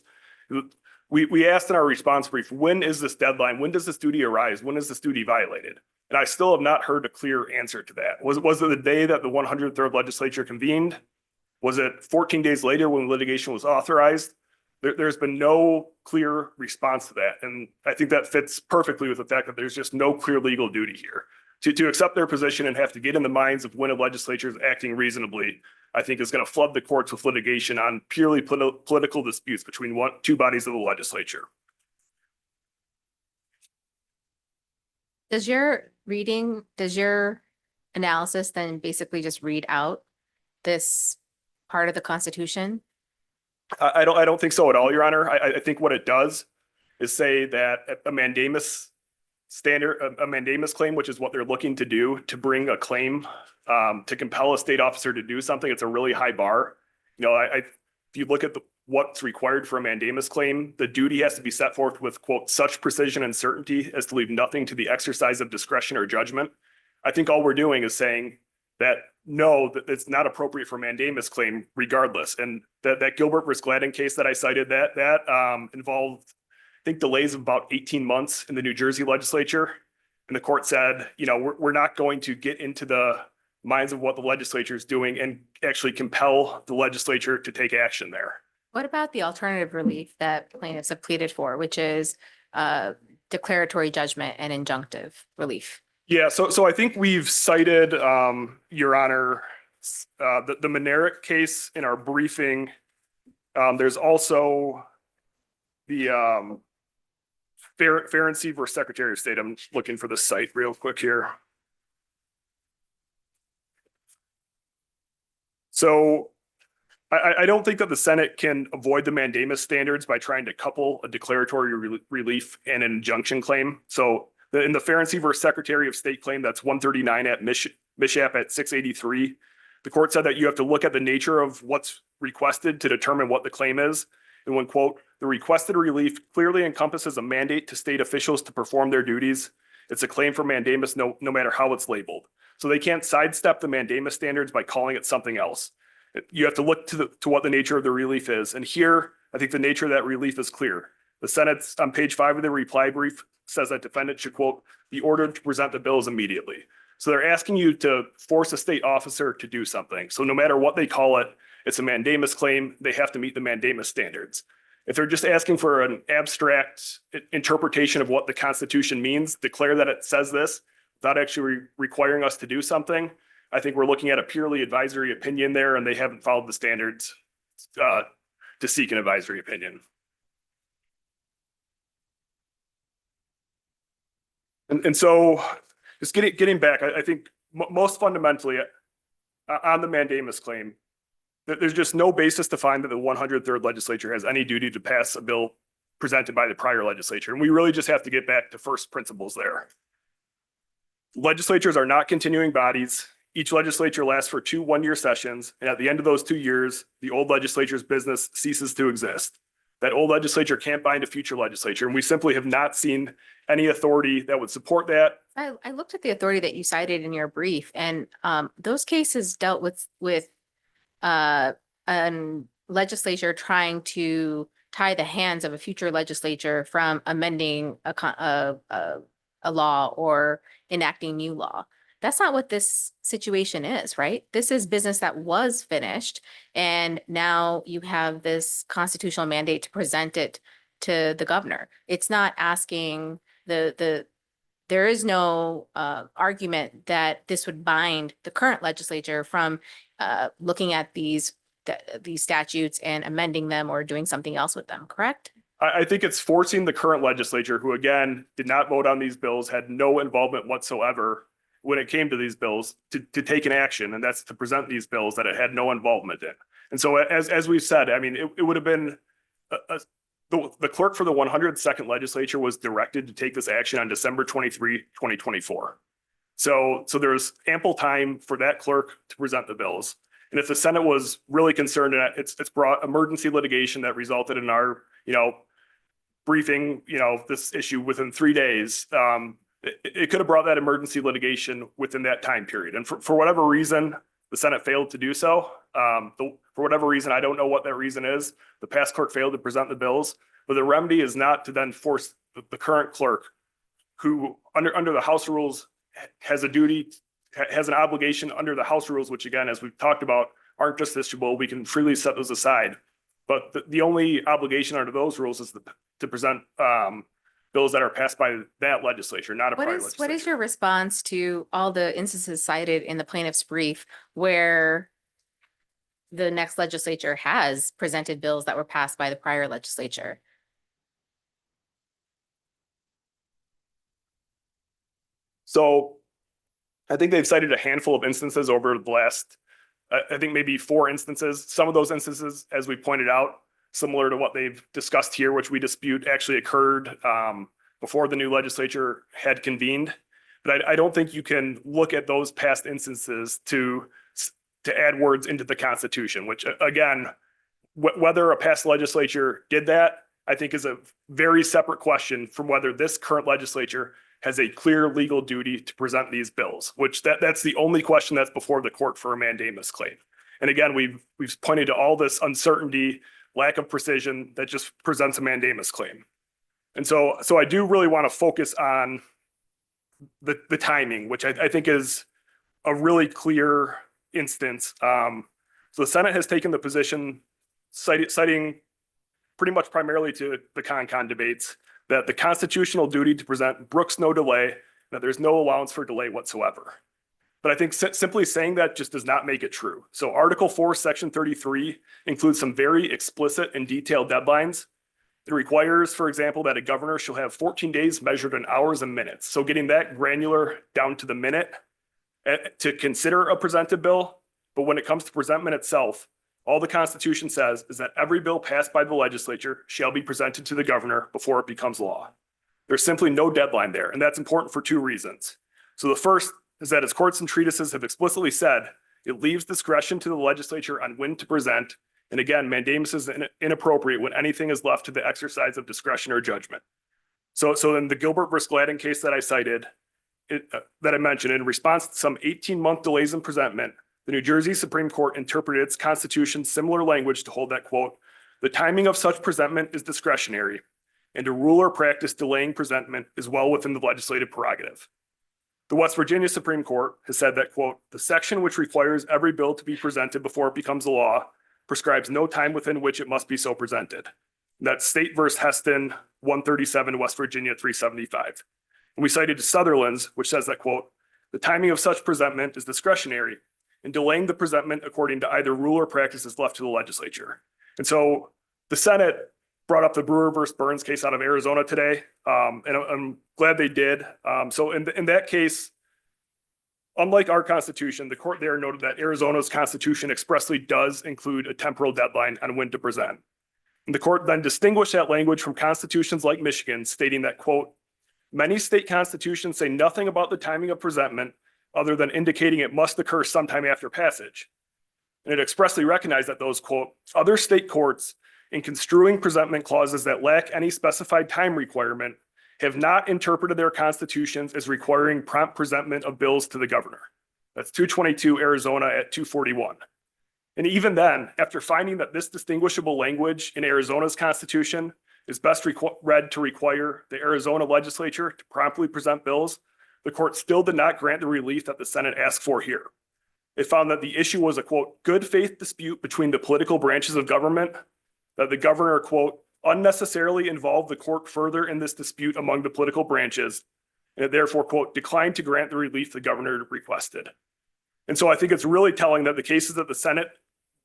We asked in our response brief, when is this deadline? When does this duty arise? When is this duty violated? And I still have not heard a clear answer to that. Was it the day that the 103rd legislature convened? Was it 14 days later when litigation was authorized? There's been no clear response to that. And I think that fits perfectly with the fact that there's just no clear legal duty here. To accept their position and have to get in the minds of when a legislature is acting reasonably, I think is going to flood the courts with litigation on purely political disputes between two bodies of the legislature. Does your analysis then basically just read out this part of the Constitution? I don't think so at all, Your Honor. I think what it does is say that a mandamus claim, which is what they're looking to do, to bring a claim to compel a state officer to do something, it's a really high bar. If you look at what's required for a mandamus claim, the duty has to be set forth with, quote, such precision and certainty as to leave nothing to the exercise of discretion or judgment. I think all we're doing is saying that no, that it's not appropriate for a mandamus claim regardless. And that Gilbert versus Gladden case that I cited, that involved, I think, delays of about 18 months in the New Jersey legislature. And the court said, we're not going to get into the minds of what the legislature is doing and actually compel the legislature to take action there. What about the alternative relief that plaintiffs have pleaded for, which is declaratory judgment and injunctive relief? Yeah, so I think we've cited, Your Honor, the Monerick case in our briefing. There's also the Ferenczi versus Secretary of State. I'm looking for the site real quick here. So I don't think that the Senate can avoid the mandamus standards by trying to couple a declaratory relief and an injunction claim. So in the Ferenczi versus Secretary of State claim, that's 139 at Mishap at 683. The court said that you have to look at the nature of what's requested to determine what the claim is. And when, quote, the requested relief clearly encompasses a mandate to state officials to perform their duties, it's a claim for mandamus no matter how it's labeled. So they can't sidestep the mandamus standards by calling it something else. You have to look to what the nature of the relief is. And here, I think the nature of that relief is clear. The Senate's on page 5 of the reply brief says that defendant should, quote, be ordered to present the bills immediately. So they're asking you to force a state officer to do something. So no matter what they call it, it's a mandamus claim. They have to meet the mandamus standards. If they're just asking for an abstract interpretation of what the Constitution means, declare that it says this without actually requiring us to do something, I think we're looking at a purely advisory opinion there, and they haven't followed the standards to seek an advisory opinion. And so just getting back, I think most fundamentally on the mandamus claim, there's just no basis to find that the 103rd legislature has any duty to pass a bill presented by the prior legislature. And we really just have to get back to first principles there. Legislatures are not continuing bodies. Each legislature lasts for 2 one-year sessions, and at the end of those 2 years, the old legislature's business ceases to exist. That old legislature can't bind a future legislature, and we simply have not seen any authority that would support that. I looked at the authority that you cited in your brief, and those cases dealt with a legislature trying to tie the hands of a future legislature from amending a law or enacting new law. That's not what this situation is, right? This is business that was finished, and now you have this constitutional mandate to present it to the governor. It's not asking there is no argument that this would bind the current legislature from looking at these statutes and amending them or doing something else with them, correct? I think it's forcing the current legislature, who again did not vote on these bills, had no involvement whatsoever when it came to these bills, to take an action, and that's to present these bills that it had no involvement in. And so as we've said, I mean, it would have been, the clerk for the 102nd legislature was directed to take this action on December 23, 2024. So there's ample time for that clerk to present the bills. And if the Senate was really concerned, and it's brought emergency litigation that resulted in our, briefing, this issue within 3 days, it could have brought that emergency litigation within that time period. And for whatever reason, the Senate failed to do so. For whatever reason, I don't know what that reason is. The past clerk failed to present the bills, but the remedy is not to then force the current clerk, who under the House rules has a duty, has an obligation under the House rules, which again, as we've talked about, aren't justiciable. We can freely set those aside. But the only obligation under those rules is to present bills that are passed by that legislature, not a prior legislature. What is your response to all the instances cited in the plaintiff's brief where the next legislature has presented bills that were passed by the prior legislature? So I think they've cited a handful of instances over the last, I think maybe 4 instances. Some of those instances, as we pointed out, similar to what they've discussed here, which we dispute actually occurred before the new legislature had convened. But I don't think you can look at those past instances to add words into the Constitution, which again, whether a past legislature did that, I think is a very separate question from whether this current legislature has a clear legal duty to present these bills, which that's the only question that's before the court for a mandamus claim. And again, we've pointed to all this uncertainty, lack of precision that just presents a mandamus claim. And so I do really want to focus on the timing, which I think is a really clear instance. So the Senate has taken the position, citing pretty much primarily to the CONCON debates, that the constitutional duty to present brooks no delay, that there's no allowance for delay whatsoever. But I think simply saying that just does not make it true. So Article 4, Section 33 includes some very explicit and detailed deadlines. It requires, for example, that a governor shall have 14 days measured in hours and minutes. So getting that granular down to the minute to consider a presented bill. But when it comes to presentment itself, all the Constitution says is that every bill passed by the legislature shall be presented to the governor before it becomes law. There's simply no deadline there, and that's important for 2 reasons. So the first is that, as courts and treatises have explicitly said, it leaves discretion to the legislature on when to present. And again, mandamus is inappropriate when anything is left to the exercise of discretion or judgment. So in the Gilbert versus Gladden case that I cited, that I mentioned, in response to some 18-month delays in presentment, the New Jersey Supreme Court interpreted its Constitution's similar language to hold that, quote, the timing of such presentment is discretionary, and a rule or practice delaying presentment is well within the legislative prerogative. The West Virginia Supreme Court has said that, quote, the section which requires every bill to be presented before it becomes a law prescribes no time within which it must be so presented. That's State versus Heston, 137, West Virginia, 375. And we cited Sutherland's, which says that, quote, the timing of such presentment is discretionary, and delaying the presentment according to either rule or practice is left to the legislature. And so the Senate brought up the Brewer versus Burns case out of Arizona today, and I'm glad they did. So in that case, unlike our Constitution, the court there noted that Arizona's Constitution expressly does include a temporal deadline on when to present. And the court then distinguished that language from constitutions like Michigan, stating that, quote, many state constitutions say nothing about the timing of presentment other than indicating it must occur sometime after passage. And it expressly recognized that those, quote, other state courts in construing presentment clauses that lack any specified time requirement have not interpreted their constitutions as requiring prompt presentment of bills to the governor. That's 222 Arizona at 241. And even then, after finding that this distinguishable language in Arizona's constitution is best read to require the Arizona legislature to promptly present bills, the court still did not grant the relief that the Senate asked for here. It found that the issue was a, quote, good faith dispute between the political branches of government, that the governor, quote, unnecessarily involved the court further in this dispute among the political branches, and it therefore, quote, declined to grant the relief the governor requested. And so I think it's really telling that the cases that the Senate,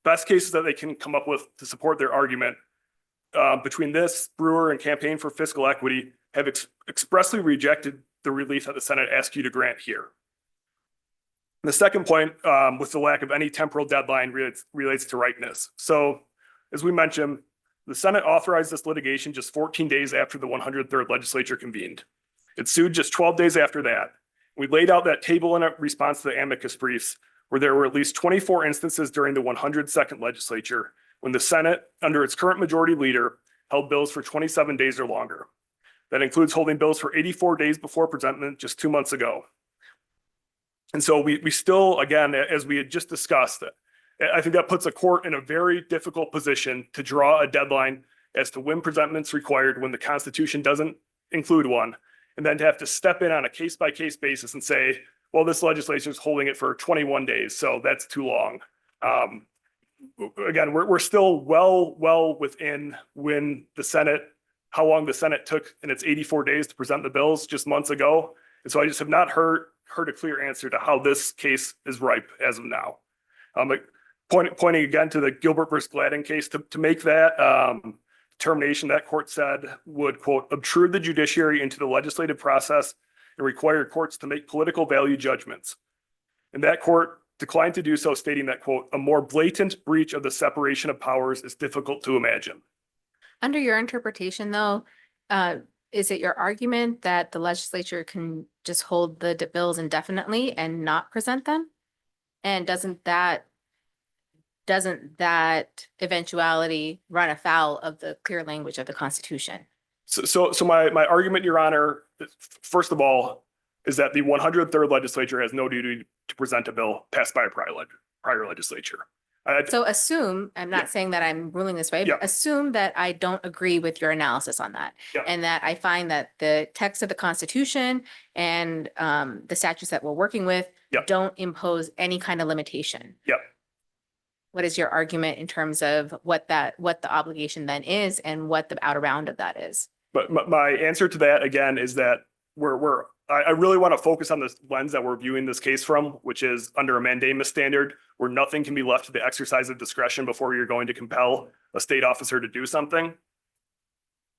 best cases that they can come up with to support their argument between this, Brewer, and Campaign for Fiscal Equity have expressly rejected the relief that the Senate asked you to grant here. And the second point, with the lack of any temporal deadline, relates to ripeness. So as we mentioned, the Senate authorized this litigation just 14 days after the 103rd legislature convened. It sued just 12 days after that. We laid out that table in a response to the amicus briefs, where there were at least 24 instances during the 102nd legislature when the Senate, under its current majority leader, held bills for 27 days or longer. That includes holding bills for 84 days before presentment just 2 months ago. And so we still, again, as we had just discussed, I think that puts a court in a very difficult position to draw a deadline as to when presentment's required when the Constitution doesn't include one, and then to have to step in on a case-by-case basis and say, well, this legislature is holding it for 21 days, so that's too long. Again, we're still well within when the Senate, how long the Senate took in its 84 days to present the bills just months ago. And so I just have not heard a clear answer to how this case is ripe as of now. Pointing again to the Gilbert versus Gladden case, to make that determination, that court said would, quote, obtrude the judiciary into the legislative process and require courts to make political value judgments. And that court declined to do so, stating that, quote, a more blatant breach of the separation of powers is difficult to imagine. Under your interpretation, though, is it your argument that the legislature can just hold the bills indefinitely and not present them? And doesn't that eventuality run afoul of the clear language of the Constitution? So my argument, Your Honor, first of all, is that the 103rd legislature has no duty to present a bill passed by a prior legislature. So assume, I'm not saying that I'm ruling this way, but assume that I don't agree with your analysis on that. And that I find that the text of the Constitution and the statutes that we're working with don't impose any kind of limitation. What is your argument in terms of what the obligation then is and what the outer bound of that is? But my answer to that, again, is that I really want to focus on this lens that we're viewing this case from, which is under a mandamus standard where nothing can be left to the exercise of discretion before you're going to compel a state officer to do something.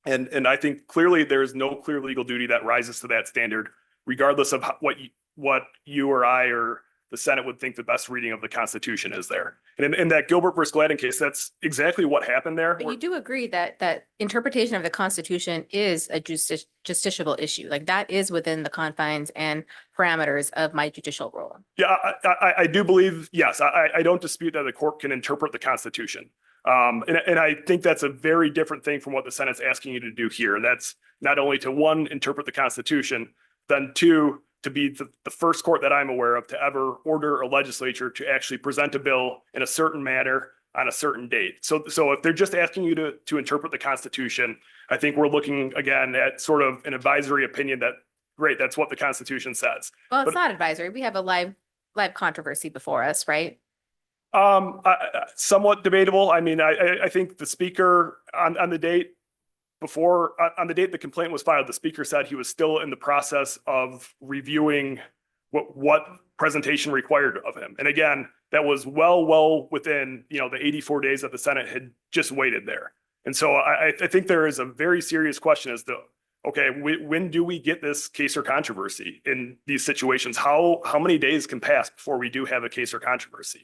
And I think clearly there is no clear legal duty that rises to that standard, regardless of what you or I or the Senate would think the best reading of the Constitution is there. And in that Gilbert versus Gladden case, that's exactly what happened there. But you do agree that interpretation of the Constitution is a justiciable issue. Like that is within the confines and parameters of my judicial role. Yeah, I do believe, yes, I don't dispute that the court can interpret the Constitution. And I think that's a very different thing from what the Senate's asking you to do here. And that's not only to, one, interpret the Constitution, then two, to be the first court that I'm aware of to ever order a legislature to actually present a bill in a certain manner on a certain date. So if they're just asking you to interpret the Constitution, I think we're looking again at sort of an advisory opinion that, great, that's what the Constitution says. Well, it's not advisory. We have a live controversy before us, right? Somewhat debatable. I mean, I think the speaker on the date the complaint was filed, the speaker said he was still in the process of reviewing what presentation required of him. And again, that was well within, the 84 days that the Senate had just waited there. And so I think there is a very serious question as to, okay, when do we get this case or controversy in these situations? How many days can pass before we do have a case or controversy?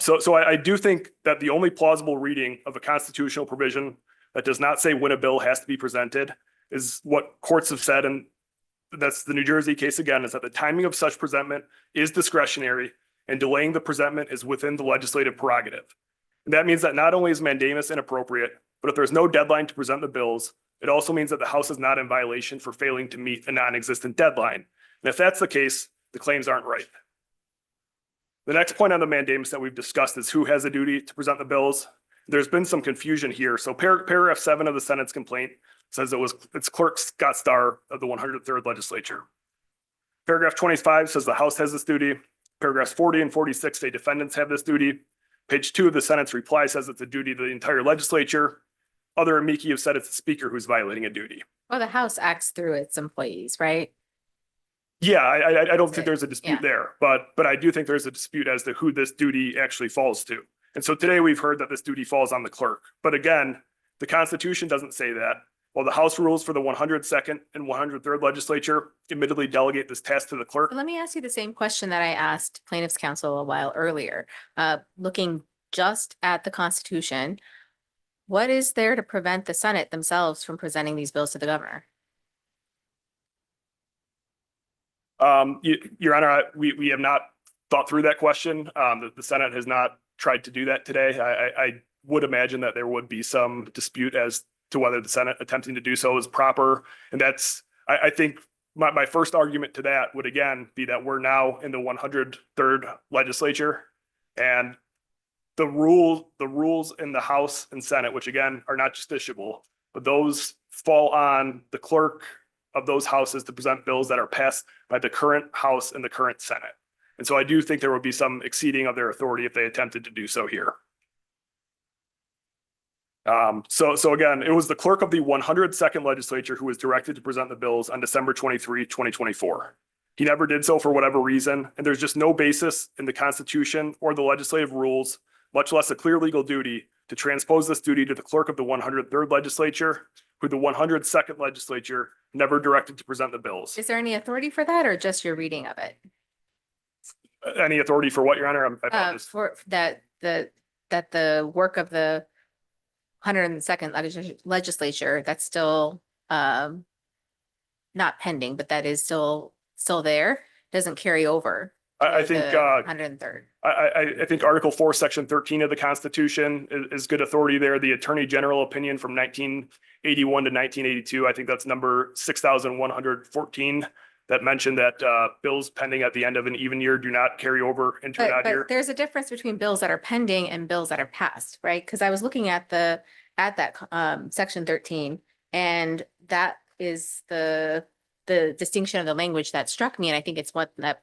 So I do think that the only plausible reading of a constitutional provision that does not say when a bill has to be presented is what courts have said, and that's the New Jersey case again, is that the timing of such presentment is discretionary and delaying the presentment is within the legislative prerogative. And that means that not only is mandamus inappropriate, but if there's no deadline to present the bills, it also means that the House is not in violation for failing to meet a non-existent deadline. And if that's the case, the claims aren't right. The next point on the mandamus that we've discussed is who has a duty to present the bills. There's been some confusion here. So paragraph 7 of the Senate's complaint says it's Clerk Scott Starr of the 103rd Legislature. Paragraph 25 says the House has this duty. Paragraphs 40 and 46 say defendants have this duty. Page 2 of the Senate's reply says it's a duty to the entire legislature. Other amici have said it's the Speaker who's violating a duty. Well, the House acts through its employees, right? Yeah, I don't think there's a Yeah. dispute there, but I do think there's a dispute as to who this duty actually falls to. And so today we've heard that this duty falls on the clerk. But again, the Constitution doesn't say that. While the House rules for the 102nd and 103rd Legislature admittedly delegate this task to the clerk. Let me ask you the same question that I asked plaintiff's counsel a while earlier. Looking just at the Constitution, what is there to prevent the Senate themselves from presenting these bills to the governor? Your Honor, we have not thought through that question. The Senate has not tried to do that today. I would imagine that there would be some dispute as to whether the Senate attempting to do so is proper. And that's, I think my first argument to that would again be that we're now in the 103rd Legislature, and the rules in the House and Senate, which again are not justiciable, but those fall on the clerk of those houses to present bills that are passed by the current House and the current Senate. And so I do think there would be some exceeding of their authority if they attempted to do so here. So again, it was the clerk of the 102nd Legislature who was directed to present the bills on December 23, 2024. He never did so for whatever reason, and there's just no basis in the Constitution or the legislative rules, much less a clear legal duty, to transpose this duty to the clerk of the 103rd Legislature, who the 102nd Legislature never directed to present the bills. Is there any authority for that or just your reading of it? Any authority for what, Your Honor? I apologize. For that the work of the 102nd Legislature, that's still not pending, but that is still there, doesn't carry over. I think, 103rd. I think Article 4, Section 13 of the Constitution is good authority there. The Attorney General opinion from 1981 to 1982, I think that's number 6,114, that mentioned that bills pending at the end of an even year do not carry over into an odd year. But there's a difference between bills that are pending and bills that are passed, right? Because I was looking at that Section 13, and that is the distinction of the language that struck me, and I think it's what that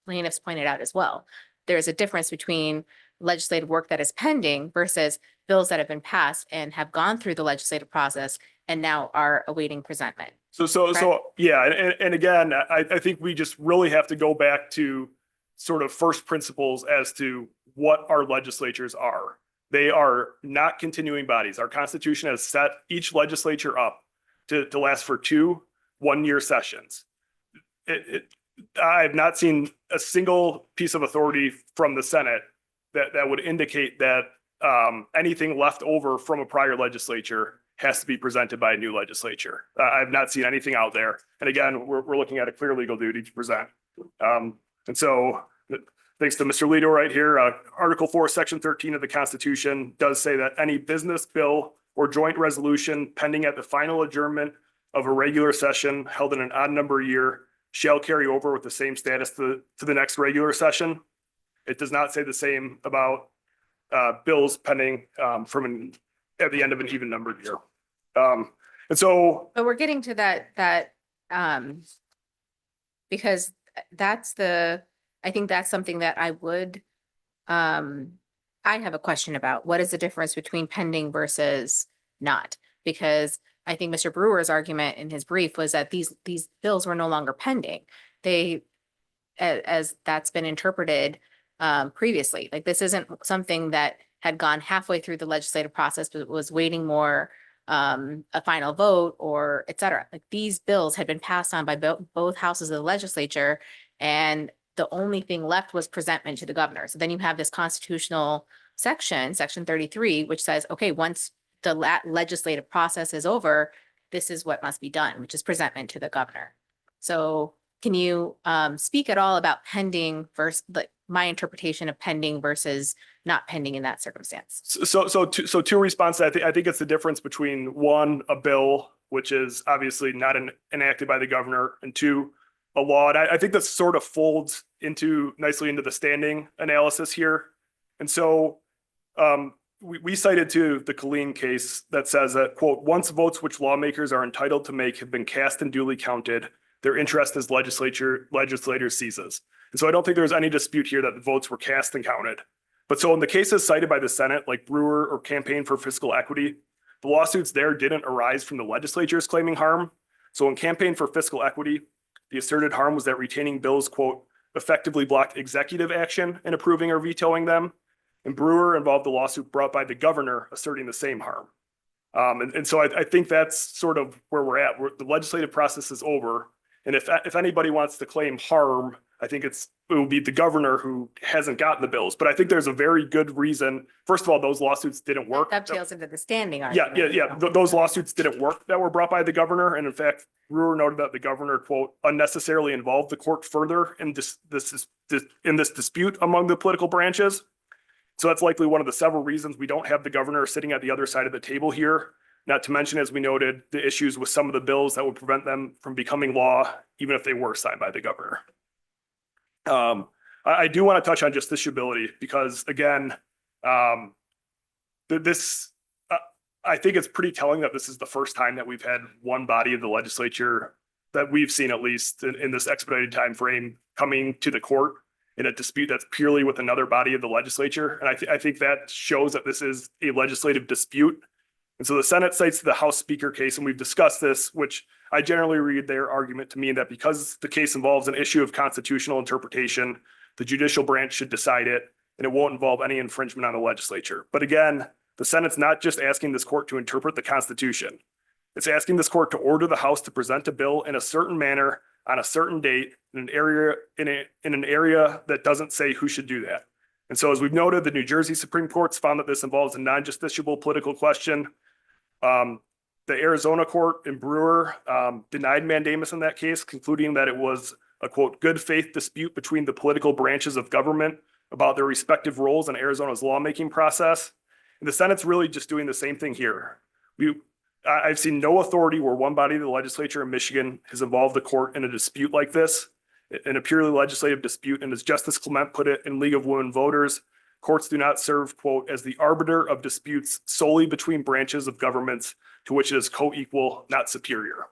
plaintiffs pointed out as well. There's a difference between legislative work that is pending versus bills that have been passed and have gone through the legislative process and now are awaiting presentment. So yeah, and again, I think we just really have to go back to sort of first principles as to what our legislatures are. They are not continuing bodies. Our Constitution has set each legislature up to last for 2 one-year sessions. I've not seen a single piece of authority from the Senate that would indicate that anything left over from a prior legislature has to be presented by a new legislature. I've not seen anything out there. And again, we're looking at a clear legal duty to present. And so thanks to Mr. Lito right here, Article 4, Section 13 of the Constitution does say that any business, bill, or joint resolution pending at the final adjournment of a regular session held in an odd number year shall carry over with the same status to the next regular session. It does not say the same about bills pending at the end of an even numbered year. And so, But we're getting to that because I think that's something that I have a question about. What is the difference between pending versus not? Because I think Mr. Brewer's argument in his brief was that these bills were no longer pending. They, as that's been interpreted previously, like this isn't something that had gone halfway through the legislative process, but was waiting more a final vote or et cetera. Like these bills had been passed on by both houses of the legislature, and the only thing left was presentment to the governor. So then you have this constitutional section, section 33, which says, okay, once the legislative process is over, this is what must be done, which is presentment to the governor. So can you speak at all about pending versus like my interpretation of pending versus not pending in that circumstance? So two responses. I think it's the difference between one, a bill, which is obviously not enacted by the governor, and two, a law. And I think that sort of folds nicely into the standing analysis here. And so we cited to the Colleen case that says that, quote, once votes which lawmakers are entitled to make have been cast and duly counted, their interest as legislator ceases. And so I don't think there's any dispute here that the votes were cast and counted. But so in the cases cited by the Senate, like Brewer or Campaign for Fiscal Equity, the lawsuits there didn't arise from the legislatures claiming harm. So in Campaign for Fiscal Equity, the asserted harm was that retaining bills, quote, effectively blocked executive action in approving or vetoing them. And Brewer involved the lawsuit brought by the governor asserting the same harm. And so I think that's sort of where we're at. The legislative process is over. And if anybody wants to claim harm, I think it will be the governor who hasn't gotten the bills. But I think there's a very good reason. First of all, those lawsuits didn't work. That dovetails into the standing Yeah. argument. Those lawsuits didn't work that were brought by the governor. And in fact, Brewer noted that the governor, quote, unnecessarily involved the court further in this dispute among the political branches. So that's likely one of the several reasons we don't have the governor sitting at the other side of the table here. Not to mention, as we noted, the issues with some of the bills that would prevent them from becoming law, even if they were signed by the governor. I do want to touch on justiciability because, again, I think it's pretty telling that this is the first time that we've had one body of the legislature that we've seen, at least in this expedited time frame, coming to the court in a dispute that's purely with another body of the legislature. And I think that shows that this is a legislative dispute. And so the Senate cites the House Speaker case, and we've discussed this, which I generally read their argument to mean that because the case involves an issue of constitutional interpretation, the judicial branch should decide it, and it won't involve any infringement on the legislature. But again, the Senate's not just asking this court to interpret the Constitution. It's asking this court to order the House to present a bill in a certain manner on a certain date in an area that doesn't say who should do that. And so as we've noted, the New Jersey Supreme Court's found that this involves a non-justiciable political question. The Arizona court in Brewer denied mandamus in that case, concluding that it was a, quote, good faith dispute between the political branches of government about their respective roles in Arizona's lawmaking process. And the Senate's really just doing the same thing here. I've seen no authority where one body of the legislature in Michigan has involved the court in a dispute like this, in a purely legislative dispute. And as Justice Clement put it in League of Women Voters, courts do not serve, quote, as the arbiter of disputes solely between branches of governments to which it is co-equal, not superior.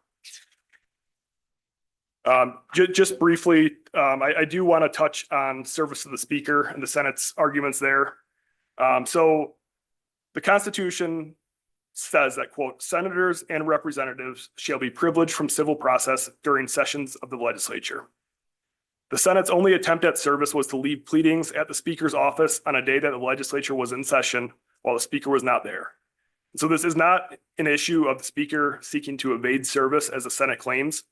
Just briefly, I do want to touch on service to the Speaker and the Senate's arguments there. So the Constitution says that, quote, senators and representatives shall be privileged from civil process during sessions of the legislature. The Senate's only attempt at service was to leave pleadings at the Speaker's office on a day that the legislature was in session while the Speaker was not there. So this is not an issue of the Speaker seeking to evade service as the Senate claims.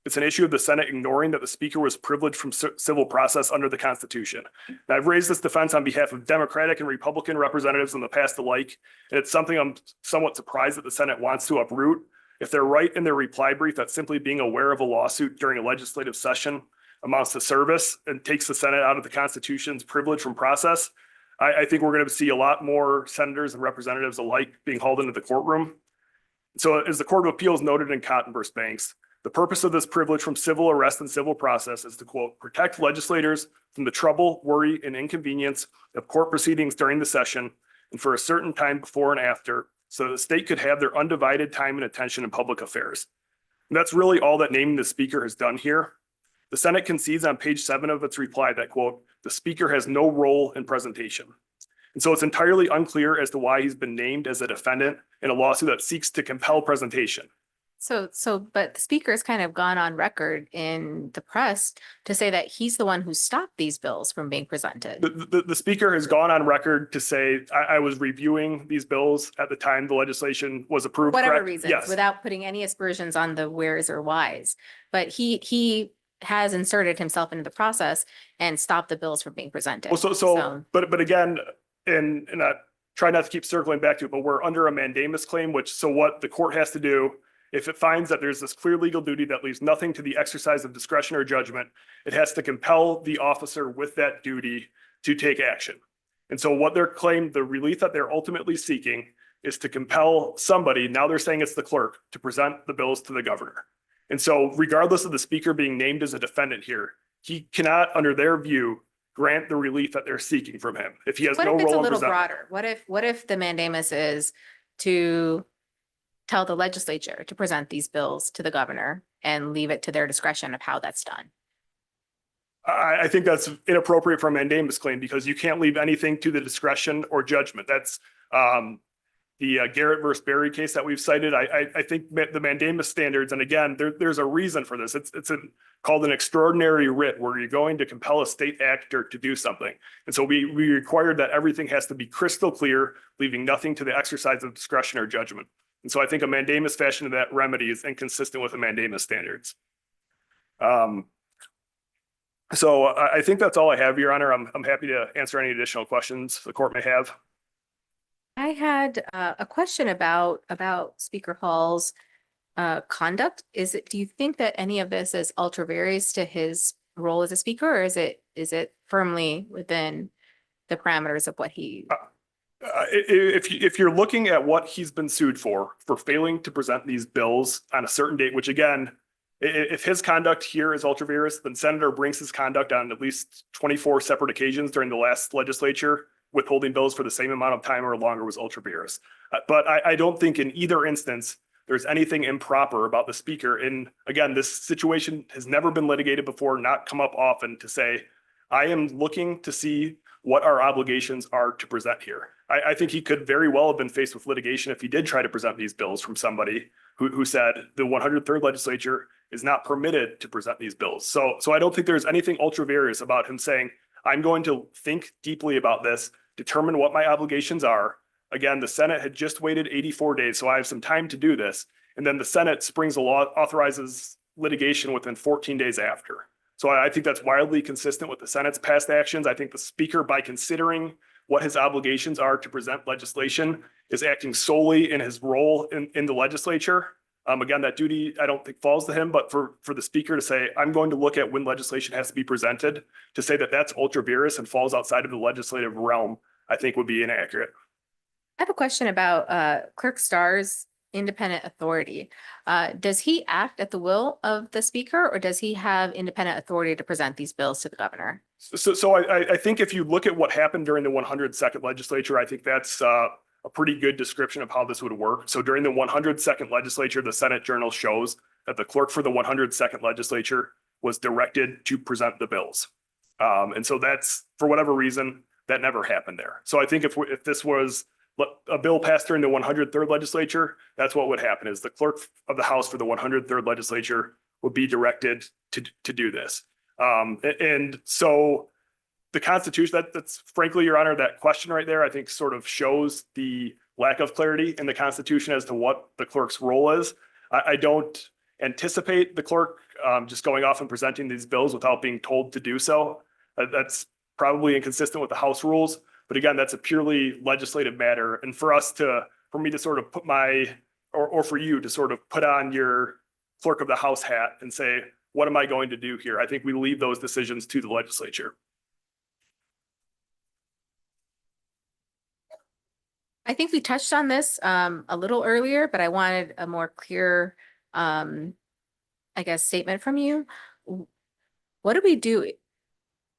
It's an issue of the Senate ignoring that the Speaker was privileged from civil process under the Constitution. Now, I've raised this defense on behalf of Democratic and Republican representatives in the past alike, and it's something I'm somewhat surprised that the Senate wants to uproot. If they're right in their reply brief that simply being aware of a lawsuit during a legislative session amounts to service and takes the Senate out of the Constitution's privilege from process, I think we're going to see a lot more senators and representatives alike being hauled into the courtroom. So as the Court of Appeals noted in Cotton versus Banks, the purpose of this privilege from civil arrest and civil process is to, quote, protect legislators from the trouble, worry, and inconvenience of court proceedings during the session and for a certain time before and after, so the state could have their undivided time and attention in public affairs. And that's really all that naming the Speaker has done here. The Senate concedes on page 7 of its reply that, quote, the Speaker has no role in presentation. And so it's entirely unclear as to why he's been named as a defendant in a lawsuit that seeks to compel presentation. But the Speaker has kind of gone on record in the press to say that he's the one who stopped these bills from being presented. The Speaker has gone on record to say, I was reviewing these bills at the time the legislation was approved. Whatever correct? reasons, Yes. without putting any aspersions on the wheres or whys. But he has inserted himself into the process and stopped the bills from being presented. Well, but again, and I try not to keep circling back to it, but we're under a mandamus claim, so what the court has to do, if it finds that there's this clear legal duty that leaves nothing to the exercise of discretion or judgment, it has to compel the officer with that duty to take action. And so what they're claiming, the relief that they're ultimately seeking is to compel somebody, now they're saying it's the clerk, to present the bills to the governor. And so regardless of the speaker being named as a defendant here, he cannot, under their view, grant the relief that they're seeking from him. If he has What no if it's a role in little presenting. broader? What if the mandamus is to tell the legislature to present these bills to the governor and leave it to their discretion of how that's done? I think that's inappropriate for a mandamus claim because you can't leave anything to the discretion or judgment. That's the Garrett versus Berry case that we've cited. I think the mandamus standards, and again, there's a reason for this. It's called an extraordinary writ where you're going to compel a state actor to do something. And so we required that everything has to be crystal clear, leaving nothing to the exercise of discretion or judgment. And so I think a mandamus fashion of that remedy is inconsistent with the mandamus standards. So I think that's all I have, Your Honor. I'm happy to answer any additional questions the court may have. I had a question about Speaker Hall's conduct. Do you think that any of this is ultra various to his role as a speaker, or is it firmly within the parameters of what he? If you're looking at what he's been sued for failing to present these bills on a certain date, which again, if his conduct here is ultra various, then Senator Brinks' conduct on at least 24 separate occasions during the last legislature, withholding bills for the same amount of time or longer, was ultra various. But I don't think in either instance there's anything improper about the speaker. And again, this situation has never been litigated before, not come up often, to say, I am looking to see what our obligations are to present here. I think he could very well have been faced with litigation if he did try to present these bills from somebody who said the 103rd legislature is not permitted to present these bills. So I don't think there's anything ultra various about him saying, I'm going to think deeply about this, determine what my obligations are. Again, the Senate had just waited 84 days, so I have some time to do this. And then the Senate springs a law, authorizes litigation within 14 days after. So I think that's wildly consistent with the Senate's past actions. I think the speaker, by considering what his obligations are to present legislation, is acting solely in his role in the legislature. Again, that duty I don't think falls to him, but for the speaker to say, I'm going to look at when legislation has to be presented, to say that that's ultra virus and falls outside of the legislative realm, I think would be inaccurate. I have a question about Clerk Starr's independent authority. Does he act at the will of the speaker, or does he have independent authority to present these bills to the governor? So I think if you look at what happened during the 102nd legislature, I think that's a pretty good description of how this would work. So during the 102nd legislature, the Senate Journal shows that the clerk for the 102nd legislature was directed to present the bills. And so that's, for whatever reason, that never happened there. So I think if this was a bill passed during the 103rd legislature, that's what would happen, is the clerk of the House for the 103rd legislature would be directed to do this. And so the Constitution, that's frankly, Your Honor, that question right there, I think sort of shows the lack of clarity in the Constitution as to what the clerk's role is. I don't anticipate the clerk just going off and presenting these bills without being told to do so. That's probably inconsistent with the House rules. But again, that's a purely legislative matter. And for me to sort of put or for you to sort of put on your clerk of the House hat and say, what am I going to do here? I think we leave those decisions to the legislature. I think we touched on this a little earlier, but I wanted a more clear, I guess, statement from you. What do we do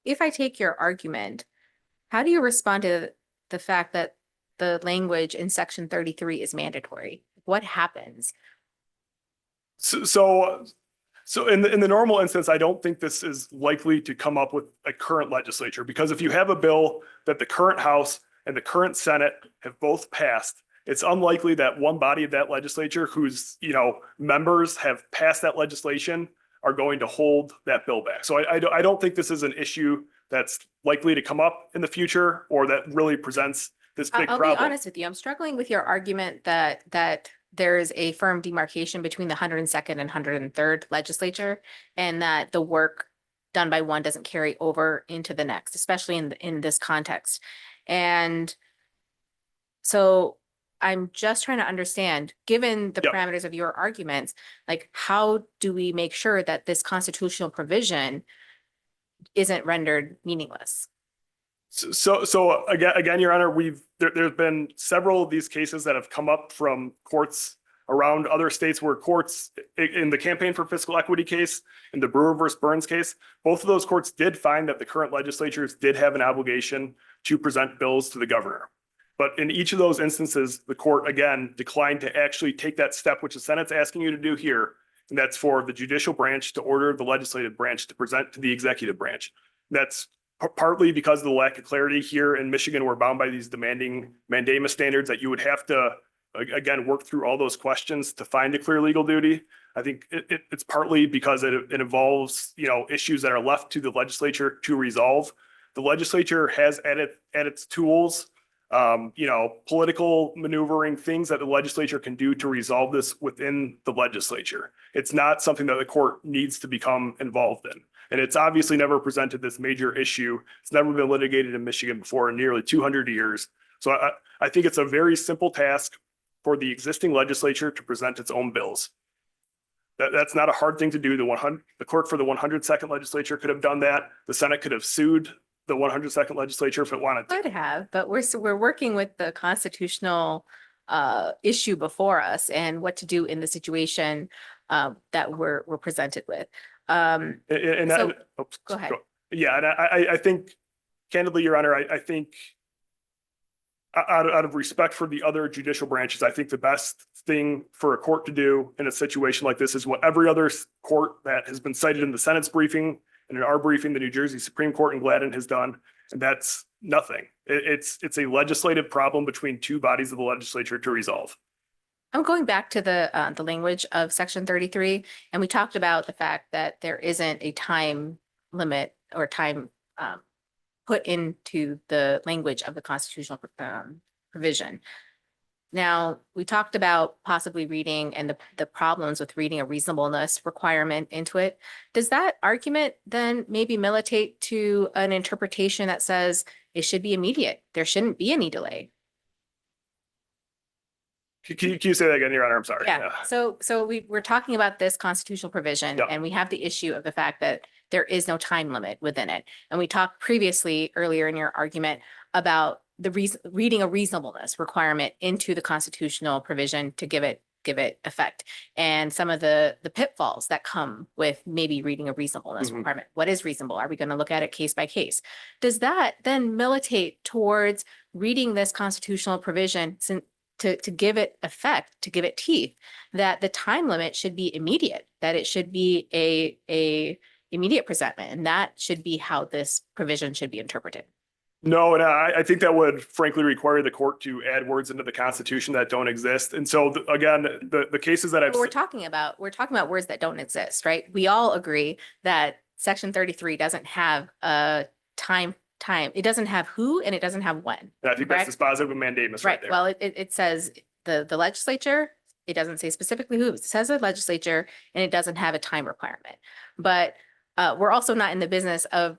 if I take your argument? How do you respond to the fact that the language in Section 33 is mandatory? What happens? So in the normal instance, I don't think this is likely to come up with a current legislature, because if you have a bill that the current House and the current Senate have both passed, it's unlikely that one body of that legislature whose members have passed that legislation are going to hold that bill back. So I don't think this is an issue that's likely to come up in the future, or that really presents this big problem. I'll be honest with you. I'm struggling with your argument that there's a firm demarcation between the 102nd and 103rd legislature, and that the work done by one doesn't carry over into the next, especially in this context. And so I'm just trying to understand, given the Yep. parameters of your arguments, like how do we make sure that this constitutional provision isn't rendered meaningless? So again, Your Honor, there's been several of these cases that have come up from courts around other states where courts, in the Campaign for Fiscal Equity case, in the Brewer versus Burns case, both of those courts did find that the current legislatures did have an obligation to present bills to the governor. But in each of those instances, the court again declined to actually take that step, which the Senate's asking you to do here. And that's for the judicial branch to order the legislative branch to present to the executive branch. That's partly because of the lack of clarity here in Michigan. We're bound by these demanding mandamus standards that you would have to, again, work through all those questions to find a clear legal duty. I think it's partly because it involves, issues that are left to the legislature to resolve. The legislature has at its tools, political maneuvering, things that the legislature can do to resolve this within the legislature. It's not something that the court needs to become involved in. And it's obviously never presented this major issue. It's never been litigated in Michigan before in nearly 200 years. So I think it's a very simple task for the existing legislature to present its own bills. That's not a hard thing to do. The clerk for the 102nd legislature could have done that. The Senate could have sued the 102nd legislature if it wanted to. Could have, but we're working with the constitutional issue before us and what to do in the situation that we're presented with. And that, So- oops, go ahead. Yeah, and I think candidly, Your Honor, I think out of respect for the other judicial branches, I think the best thing for a court to do in a situation like this is what every other court that has been cited in the Senate's briefing and in our briefing, the New Jersey Supreme Court in Gladden has done, and that's nothing. It's a legislative problem between two bodies of the legislature to resolve. I'm going back to the language of section 33, and we talked about the fact that there isn't a time limit or time put into the language of the constitutional provision. Now, we talked about possibly reading and the problems with reading a reasonableness requirement into it. Does that argument then maybe militate to an interpretation that says it should be immediate? There shouldn't be any delay. Can you say that again, Your Honor? I'm sorry. Yeah, so we're talking about this constitutional provision, Yeah. and we have the issue of the fact that there is no time limit within it. And we talked previously, earlier in your argument, about the reading a reasonableness requirement into the constitutional provision to give it effect. And some of the pitfalls that come with maybe reading a reasonableness Mhm. requirement. What is reasonable? Are we going to look at it case by case? Does that then militate towards reading this constitutional provision to give it effect, to give it teeth, that the time limit should be immediate, that it should be a immediate presentment, and that should be how this provision should be interpreted? No, and I think that would frankly require the court to add words into the Constitution that don't exist. And so again, the cases that I've. We're talking about words that don't exist, right? We all agree that section 33 doesn't have a time. It doesn't have who and it doesn't have when. I think that's dispositive of mandamus right there. Well, it says the legislature, it doesn't say specifically who, it says the legislature, and it doesn't have a time requirement. But we're also not in the business of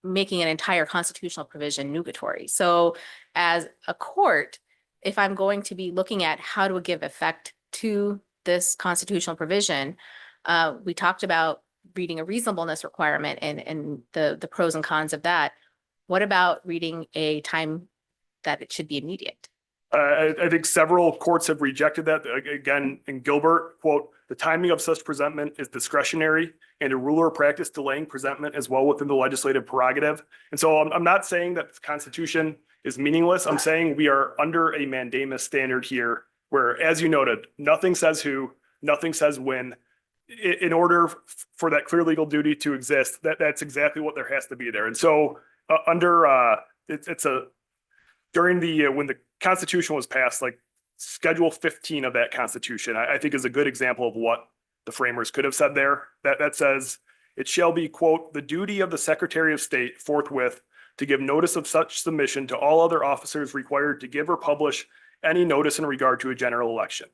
making an entire constitutional provision nugatory. So as a court, if I'm going to be looking at how to give effect to this constitutional provision, we talked about reading a reasonableness requirement and the pros and cons of that. What about reading a time that it should be immediate? I think several courts have rejected that. Again, in Gilbert, quote, "The timing of such presentment is discretionary and a rule or practice delaying presentment is well within the legislative prerogative." And so I'm not saying that the Constitution is meaningless. I'm saying we are under a mandamus standard here where, as you noted, nothing says who, nothing says when. In order for that clear legal duty to exist, that's exactly what there has to be there. And so during when the Constitution was passed, like Schedule 15 of that Constitution, I think is a good example of what the framers could have said there. That says, "It shall be, quote, the duty of the Secretary of State forthwith to give notice of such submission to all other officers required to give or publish any notice in regard to a general election.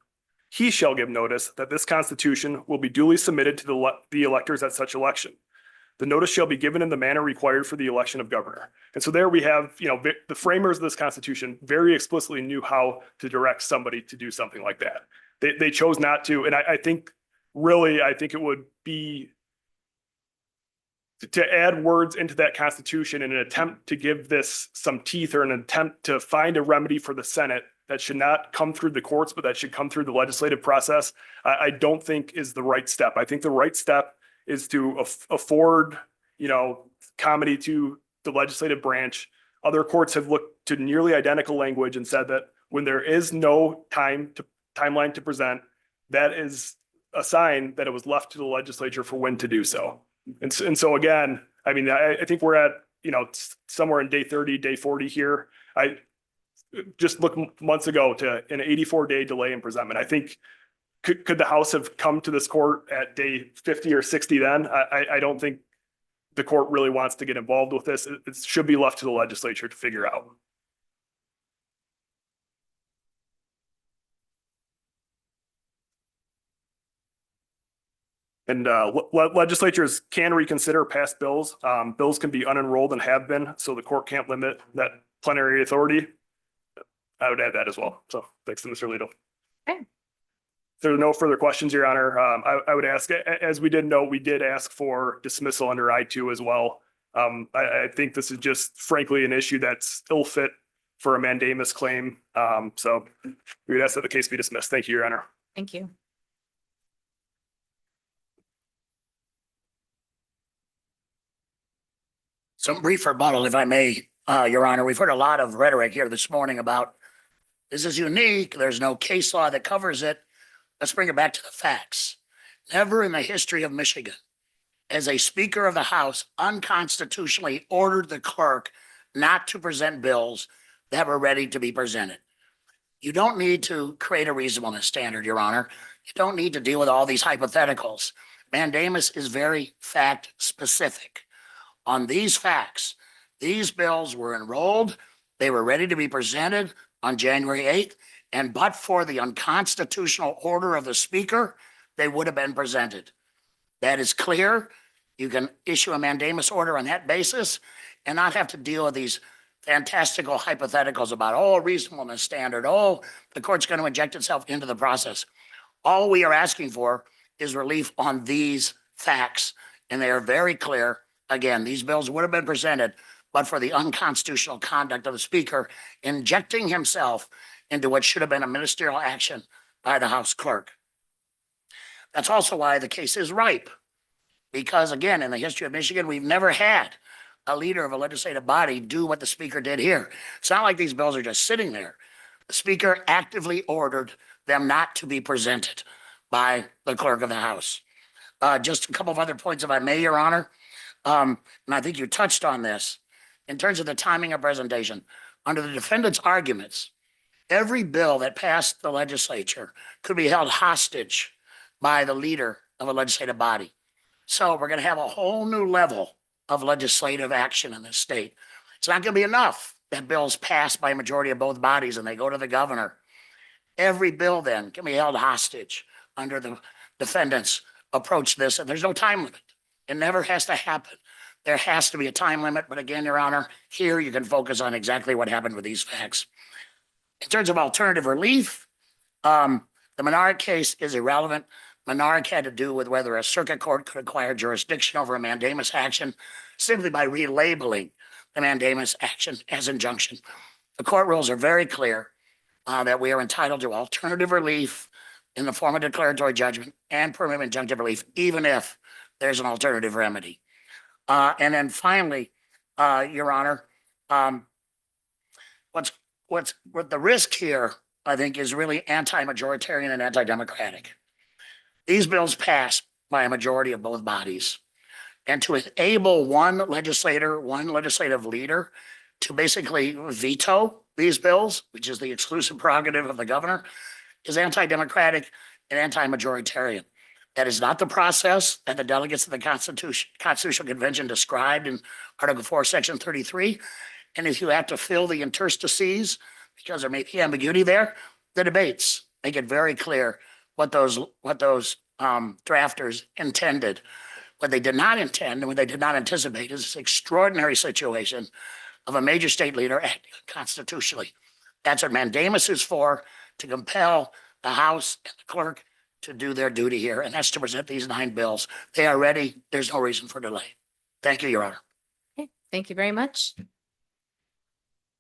He shall give notice that this constitution will be duly submitted to the electors at such election. The notice shall be given in the manner required for the election of governor. And so there we have, the framers of this constitution very explicitly knew how to direct somebody to do something like that. They chose not to. And I think it would be to add words into that constitution in an attempt to give this some teeth, or an attempt to find a remedy for the Senate that should not come through the courts, but that should come through the legislative process, I don't think is the right step. I think the right step is to afford, comity to the legislative branch. Other courts have looked to nearly identical language and said that when there is no timeline to present, that is a sign that it was left to the legislature for when to do so. And so again, I mean, I think we're at, somewhere in day 30, day 40 here. I just looked months ago to an 84-day delay in presentment. I think could the House have come to this court at day 50 or 60 then? I don't think the court really wants to get involved with this. It should be left to the legislature to figure out. And legislatures can reconsider past bills. Bills can be unenrolled and have been, so the court can't limit that plenary authority. I would add that as well. So thanks to Mr. Lito. Okay. If there are no further questions, Your Honor, I would ask, as we did note, we did ask for dismissal under I-2 as well. I think this is just frankly an issue that's ill fit for a mandamus claim. So we would ask that the case be dismissed. Thank you, Your Honor. Thank you. Some brief rebuttal, if I may, Your Honor. We've heard a lot of rhetoric here this morning about this is unique. There's no case law that covers it. Let's bring it back to the facts. Never in the history of Michigan has a Speaker of the House unconstitutionally ordered the clerk not to present bills that were ready to be presented. You don't need to create a reasonableness standard, Your Honor. You don't need to deal with all these hypotheticals. Mandamus is very fact specific. On these facts, these bills were enrolled. They were ready to be presented on January 8th. And but for the unconstitutional order of the Speaker, they would have been presented. That is clear. You can issue a mandamus order on that basis and not have to deal with these fantastical hypotheticals about, reasonableness standard. The court's going to inject itself into the process. All we are asking for is relief on these facts. And they are very clear. Again, these bills would have been presented, but for the unconstitutional conduct of the Speaker injecting himself into what should have been a ministerial action by the House clerk. That's also why the case is ripe. Because again, in the history of Michigan, we've never had a leader of a legislative body do what the Speaker did here. It's not like these bills are just sitting there. The Speaker actively ordered them not to be presented by the clerk of the House. Just a couple of other points, if I may, Your Honor. And I think you touched on this in terms of the timing of presentation. Under the defendant's arguments, every bill that passed the legislature could be held hostage by the leader of a legislative body. So we're going to have a whole new level of legislative action in this state. It's not going to be enough that bills pass by a majority of both bodies and they go to the governor. Every bill then can be held hostage under the defendant's approach to this, and there's no time limit. It never has to happen. There has to be a time limit. But again, Your Honor, here you can focus on exactly what happened with these facts. In terms of alternative relief, the Menard case is irrelevant. Menard had to do with whether a circuit court could acquire jurisdiction over a mandamus action simply by relabeling the mandamus action as injunction. The court rules are very clear that we are entitled to alternative relief in the form of declaratory judgment and permanent injunctive relief, even if there's an alternative remedy. And then finally, Your Honor, what the risk here, I think, is really anti-majoritarian and anti-democratic. These bills pass by a majority of both bodies. And to enable one legislator, one legislative leader to basically veto these bills, which is the exclusive prerogative of the governor, is anti-democratic and anti-majoritarian. That is not the process that the delegates of the Constitutional Convention described in Article 4, Section 33. And if you have to fill the interstices because there may be ambiguity there, the debates make it very clear what those drafters intended. What they did not intend and what they did not anticipate is this extraordinary situation of a major state leader acting unconstitutionally. That's what mandamus is for, to compel the House and the clerk to do their duty here, and that's to present these 9 bills. They are ready. There's no reason for delay. Thank you, Your Honor. Okay, thank you very much.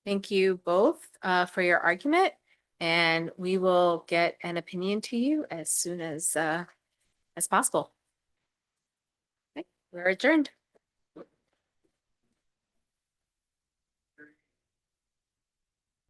Thank you both for your argument, and we will get an opinion to you as soon as possible. Okay, we're adjourned.